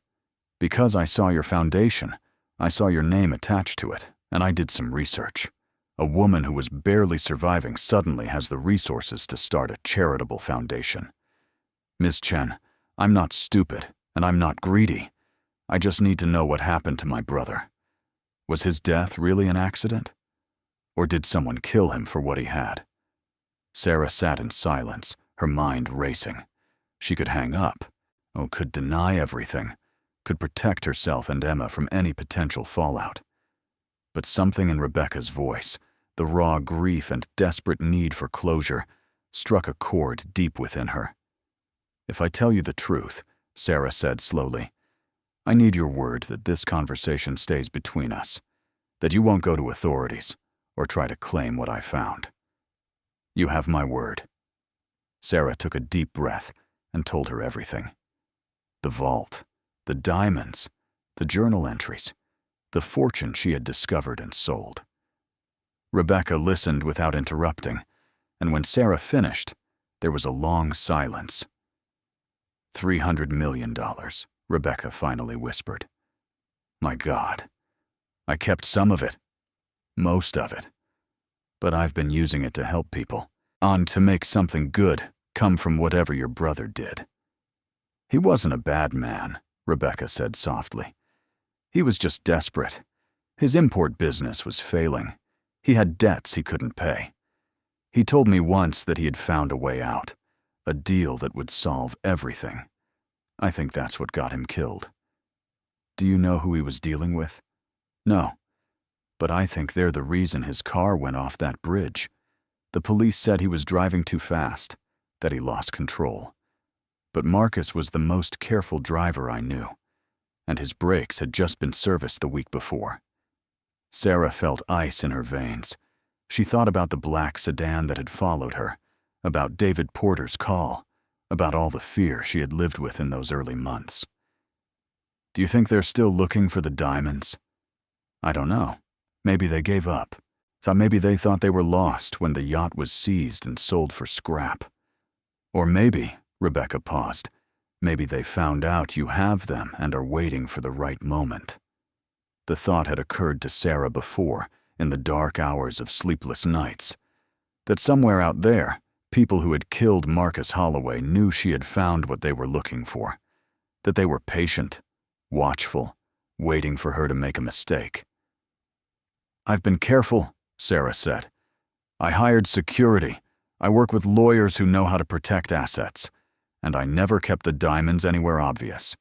S1: Because I saw your foundation. I saw your name attached to it, and I did some research. A woman who was barely surviving suddenly has the resources to start a charitable foundation. Ms. Chen, I'm not stupid, and I'm not greedy. I just need to know what happened to my brother. Was his death really an accident? Or did someone kill him for what he had?" Sarah sat in silence, her mind racing. She could hang up, could deny everything, could protect herself and Emma from any potential fallout. But something in Rebecca's voice, the raw grief and desperate need for closure, struck a chord deep within her. "If I tell you the truth," Sarah said slowly, "I need your word that this conversation stays between us, that you won't go to authorities or try to claim what I found. You have my word." Sarah took a deep breath and told her everything. The vault, the diamonds, the journal entries, the fortune she had discovered and sold. Rebecca listened without interrupting, and when Sarah finished, there was a long silence. $300 million, Rebecca finally whispered. My God, I kept some of it, most of it, but I've been using it to help people, to make something good come from whatever your brother did. He wasn't a bad man, Rebecca said softly. He was just desperate. His import business was failing. He had debts he couldn't pay. He told me once that he had found a way out, a deal that would solve everything. I think that's what got him killed. Do you know who he was dealing with? No, but I think they're the reason his car went off that bridge. The police said he was driving too fast, that he lost control. But Marcus was the most careful driver I knew, and his brakes had just been serviced the week before. Sarah felt ice in her veins. She thought about the black sedan that had followed her, about David Porter's call, about all the fear she had lived with in those early months. Do you think they're still looking for the diamonds? I don't know. Maybe they gave up. So maybe they thought they were lost when the yacht was seized and sold for scrap. Or maybe, Rebecca paused, maybe they found out you have them and are waiting for the right moment. The thought had occurred to Sarah before, in the dark hours of sleepless nights, that somewhere out there, people who had killed Marcus Holloway knew she had found what they were looking for, that they were patient, watchful, waiting for her to make a mistake. I've been careful, Sarah said. I hired security. I work with lawyers who know how to protect assets, and I never kept the diamonds anywhere obvious.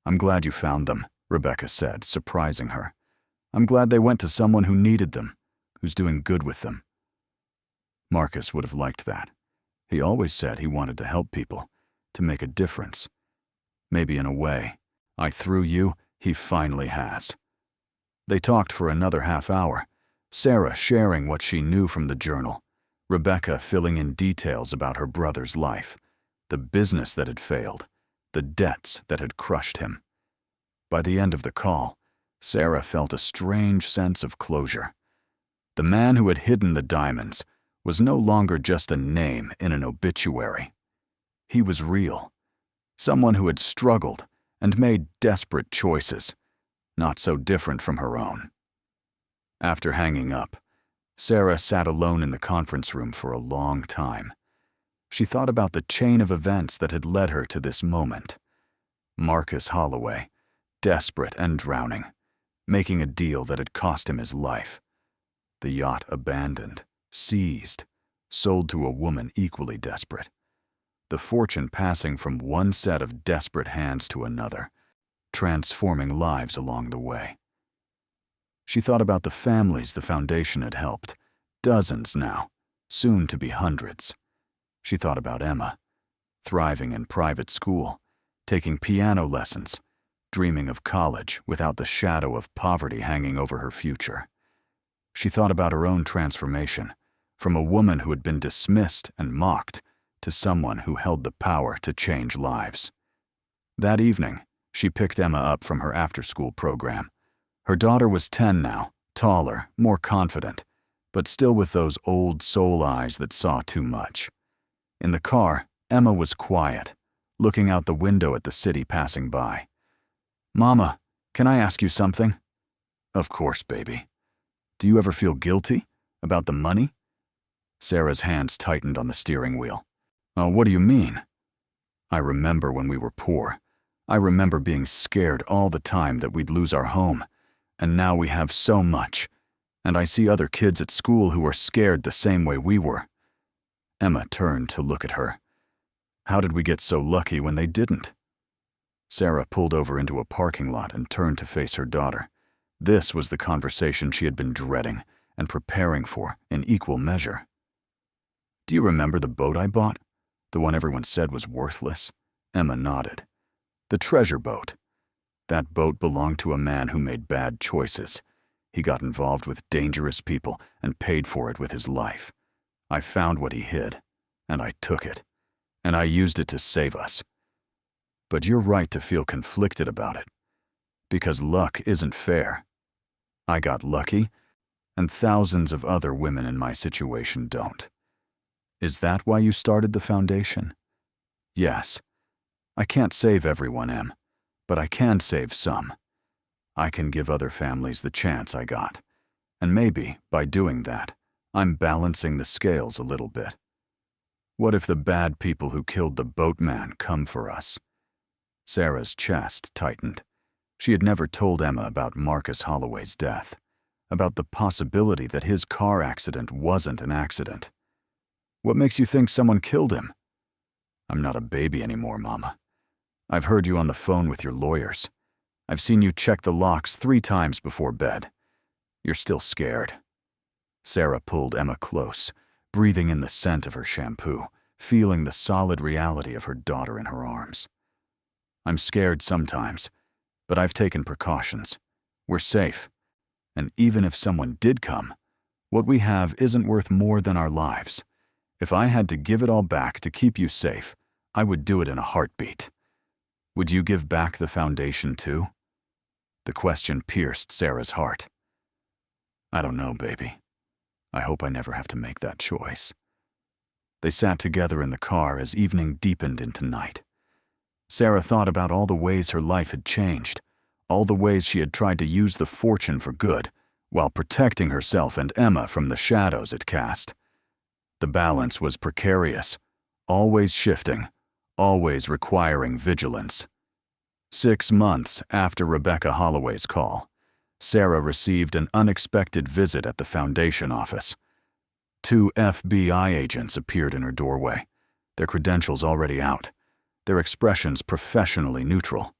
S1: I'm glad you found them, Rebecca said, surprising her. I'm glad they went to someone who needed them, who's doing good with them. Marcus would have liked that. He always said he wanted to help people, to make a difference. Maybe in a way, through you, he finally has. They talked for another half hour, Sarah sharing what she knew from the journal, Rebecca filling in details about her brother's life, the business that had failed, the debts that had crushed him. By the end of the call, Sarah felt a strange sense of closure. The man who had hidden the diamonds was no longer just a name in an obituary. He was real, someone who had struggled and made desperate choices, not so different from her own. After hanging up, Sarah sat alone in the conference room for a long time. She thought about the chain of events that had led her to this moment. Marcus Holloway, desperate and drowning, making a deal that had cost him his life. The yacht abandoned, seized, sold to a woman equally desperate. The fortune passing from one set of desperate hands to another, transforming lives along the way. She thought about the families the foundation had helped, dozens now, soon to be hundreds. She thought about Emma, thriving in private school, taking piano lessons, dreaming of college without the shadow of poverty hanging over her future. She thought about her own transformation, from a woman who had been dismissed and mocked to someone who held the power to change lives. That evening, she picked Emma up from her after-school program. Her daughter was 10 now, taller, more confident, but still with those old soul eyes that saw too much. In the car, Emma was quiet, looking out the window at the city passing by. "Mama, can I ask you something?" "Of course, baby. Do you ever feel guilty about the money?" Sarah's hands tightened on the steering wheel. "Oh, what do you mean?" "I remember when we were poor. I remember being scared all the time that we'd lose our home, and now we have so much, and I see other kids at school who are scared the same way we were." Emma turned to look at her. "How did we get so lucky when they didn't?" Sarah pulled over into a parking lot and turned to face her daughter. This was the conversation she had been dreading and preparing for in equal measure. "Do you remember the boat I bought? The one everyone said was worthless?" Emma nodded. "The treasure boat. That boat belonged to a man who made bad choices. He got involved with dangerous people and paid for it with his life. I found what he hid, and I took it, and I used it to save us. But you're right to feel conflicted about it, because luck isn't fair. I got lucky, and thousands of other women in my situation don't. Is that why you started the foundation? Yes. I can't save everyone, Em, but I can save some. I can give other families the chance I got. And maybe, by doing that, I'm balancing the scales a little bit. What if the bad people who killed the boatman come for us? Sarah's chest tightened. She had never told Emma about Marcus Holloway's death, about the possibility that his car accident wasn't an accident. What makes you think someone killed him? I'm not a baby anymore, Mama. I've heard you on the phone with your lawyers. I've seen you check the locks 3 times before bed. You're still scared. Sarah pulled Emma close, breathing in the scent of her shampoo, feeling the solid reality of her daughter in her arms. I'm scared sometimes, but I've taken precautions. We're safe. And even if someone did come, what we have isn't worth more than our lives. If I had to give it all back to keep you safe, I would do it in a heartbeat. Would you give back the foundation too? The question pierced Sarah's heart. I don't know, baby. I hope I never have to make that choice. They sat together in the car as evening deepened into night. Sarah thought about all the ways her life had changed, all the ways she had tried to use the fortune for good, while protecting herself and Emma from the shadows it cast. The balance was precarious, always shifting, always requiring vigilance. 6 months after Rebecca Holloway's call, Sarah received an unexpected visit at the foundation office. 2 FBI agents appeared in her doorway, their credentials already out, their expressions professionally neutral.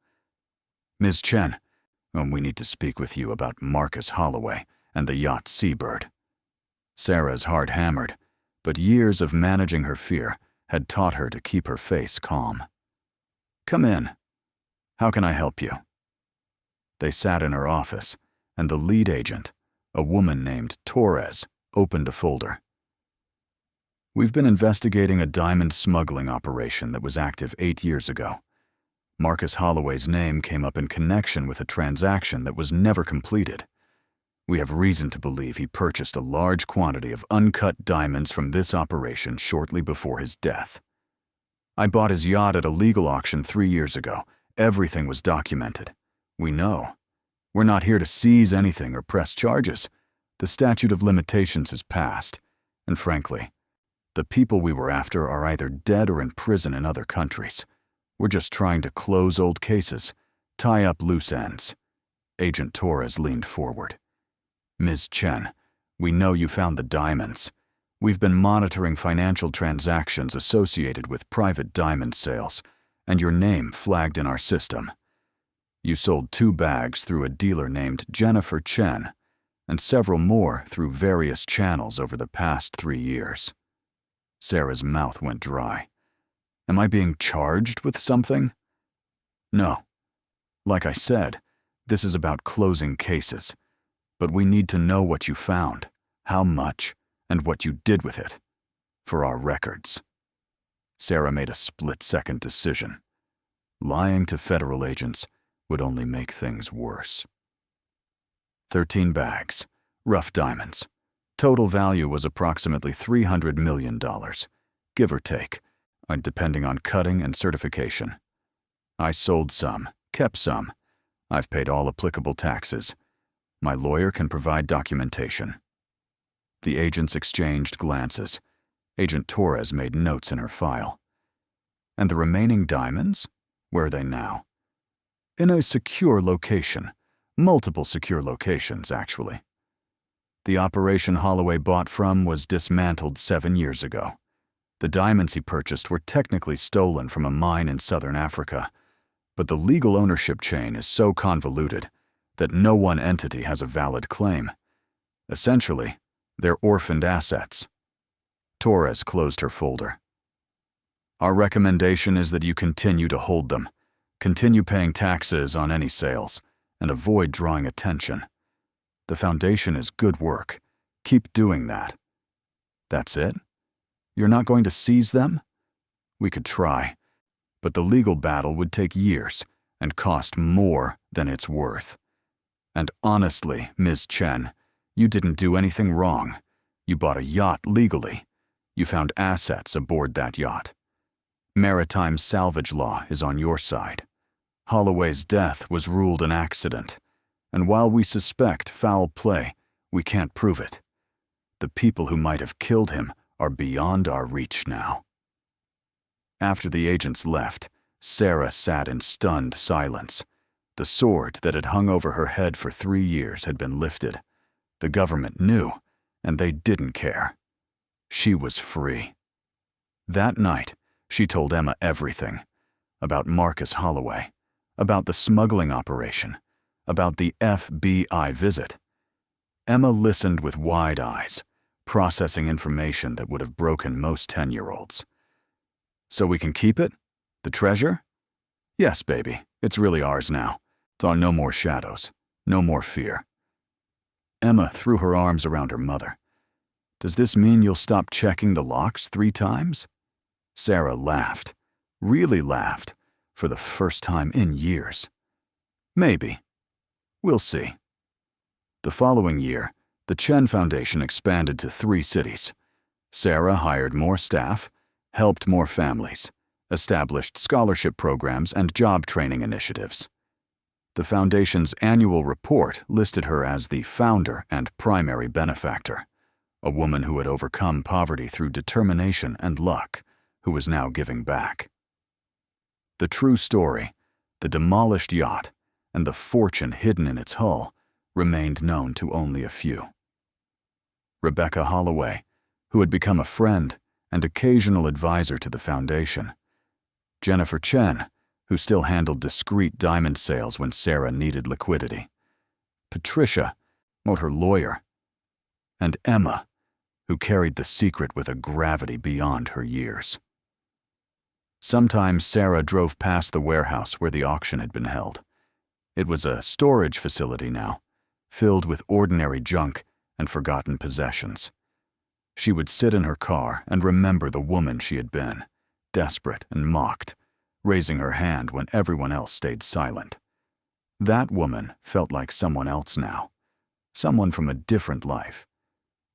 S1: Ms. Chen, we need to speak with you about Marcus Holloway and the yacht Seabird. Sarah's heart hammered, but years of managing her fear had taught her to keep her face calm. Come in. How can I help you? They sat in her office, and the lead agent, a woman named Torres, opened a folder. We've been investigating a diamond smuggling operation that was active 8 years ago. Marcus Holloway's name came up in connection with a transaction that was never completed. We have reason to believe he purchased a large quantity of uncut diamonds from this operation shortly before his death. I bought his yacht at a legal auction 3 years ago. Everything was documented. We know. We're not here to seize anything or press charges. The statute of limitations has passed, and frankly, the people we were after are either dead or in prison in other countries. We're just trying to close old cases, tie up loose ends. Agent Torres leaned forward. Ms. Chen, we know you found the diamonds. We've been monitoring financial transactions associated with private diamond sales, and your name flagged in our system. You sold 2 bags through a dealer named Jennifer Chen, and several more through various channels over the past 3 years. Sarah's mouth went dry. Am I being charged with something? No. Like I said, this is about closing cases. But we need to know what you found, how much, and what you did with it. For our records. Sarah made a split-second decision. Lying to federal agents would only make things worse. 13 bags, rough diamonds. Total value was approximately $300 million, give or take, depending on cutting and certification. I sold some, kept some. I've paid all applicable taxes. My lawyer can provide documentation. The agents exchanged glances. Agent Torres made notes in her file. And the remaining diamonds? Where are they now? In a secure location. Multiple secure locations, actually. The operation Holloway bought from was dismantled 7 years ago. The diamonds he purchased were technically stolen from a mine in southern Africa, but the legal ownership chain is so convoluted that no one entity has a valid claim. Essentially, they're orphaned assets. Torres closed her folder. Our recommendation is that you continue to hold them, continue paying taxes on any sales, and avoid drawing attention. The foundation is good work. Keep doing that. That's it? You're not going to seize them? We could try, but the legal battle would take years and cost more than it's worth. And honestly, Ms. Chen, you didn't do anything wrong. You bought a yacht legally. You found assets aboard that yacht. Maritime salvage law is on your side. Holloway's death was ruled an accident, and while we suspect foul play, we can't prove it. The people who might have killed him are beyond our reach now. After the agents left, Sarah sat in stunned silence. The sword that had hung over her head for 3 years had been lifted. The government knew, and they didn't care. She was free. That night, she told Emma everything. About Marcus Holloway, about the smuggling operation, about the FBI visit. Emma listened with wide eyes, processing information that would have broken most 10-year-olds. So we can keep it? The treasure? Yes, baby, it's really ours now. Saw no more shadows, no more fear. Emma threw her arms around her mother. Does this mean you'll stop checking the locks 3 times? Sarah laughed, really laughed, for the first time in years. Maybe. We'll see. The following year, the Chen Foundation expanded to 3 cities. Sarah hired more staff, helped more families, established scholarship programs and job training initiatives. The Foundation's annual report listed her as the founder and primary benefactor, a woman who had overcome poverty through determination and luck, who was now giving back. The true story, the demolished yacht, and the fortune hidden in its hull remained known to only a few. Rebecca Holloway, who had become a friend and occasional advisor to the Foundation. Jennifer Chen, who still handled discreet diamond sales when Sarah needed liquidity. Patricia, her lawyer. And Emma, who carried the secret with a gravity beyond her years. Sometimes Sarah drove past the warehouse where the auction had been held. It was a storage facility now, filled with ordinary junk and forgotten possessions. She would sit in her car and remember the woman she had been, desperate and mocked, raising her hand when everyone else stayed silent. That woman felt like someone else now, someone from a different life.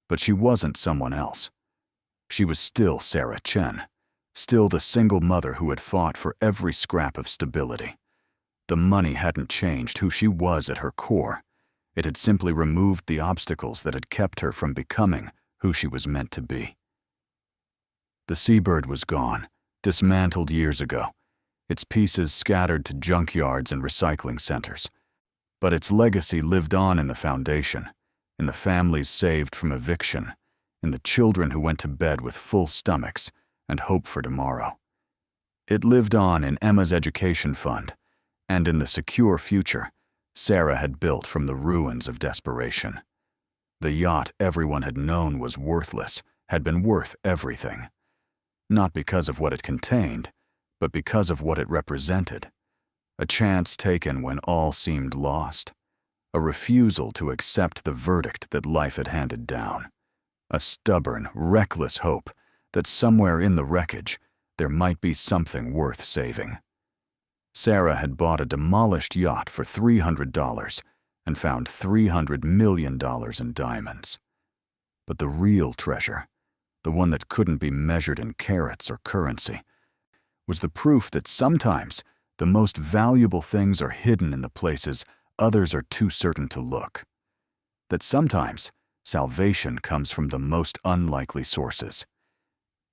S1: But she wasn't someone else. She was still Sarah Chen, still the single mother who had fought for every scrap of stability. The money hadn't changed who she was at her core. It had simply removed the obstacles that had kept her from becoming who she was meant to be. The Seabird was gone, dismantled years ago, its pieces scattered to junkyards and recycling centers. But its legacy lived on in the Foundation, in the families saved from eviction, in the children who went to bed with full stomachs and hope for tomorrow. It lived on in Emma's education fund, and in the secure future Sarah had built from the ruins of desperation. The yacht everyone had known was worthless had been worth everything, not because of what it contained, but because of what it represented. A chance taken when all seemed lost, a refusal to accept the verdict that life had handed down, a stubborn, reckless hope that somewhere in the wreckage there might be something worth saving. Sarah had bought a demolished yacht for $300 and found $300 million in diamonds. But the real treasure, the one that couldn't be measured in carats or currency, was the proof that sometimes the most valuable things are hidden in the places others are too certain to look. That sometimes salvation comes from the most unlikely sources.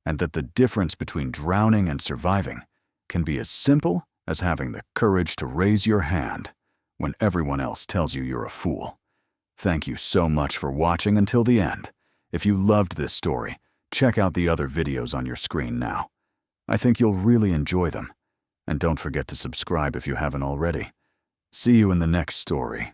S1: And that the difference between drowning and surviving can be as simple as having the courage to raise your hand when everyone else tells you you're a fool. Thank you so much for watching until the end. If you loved this story, check out the other videos on your screen now. I think you'll really enjoy them. And don't forget to subscribe if you haven't already. See you in the next story.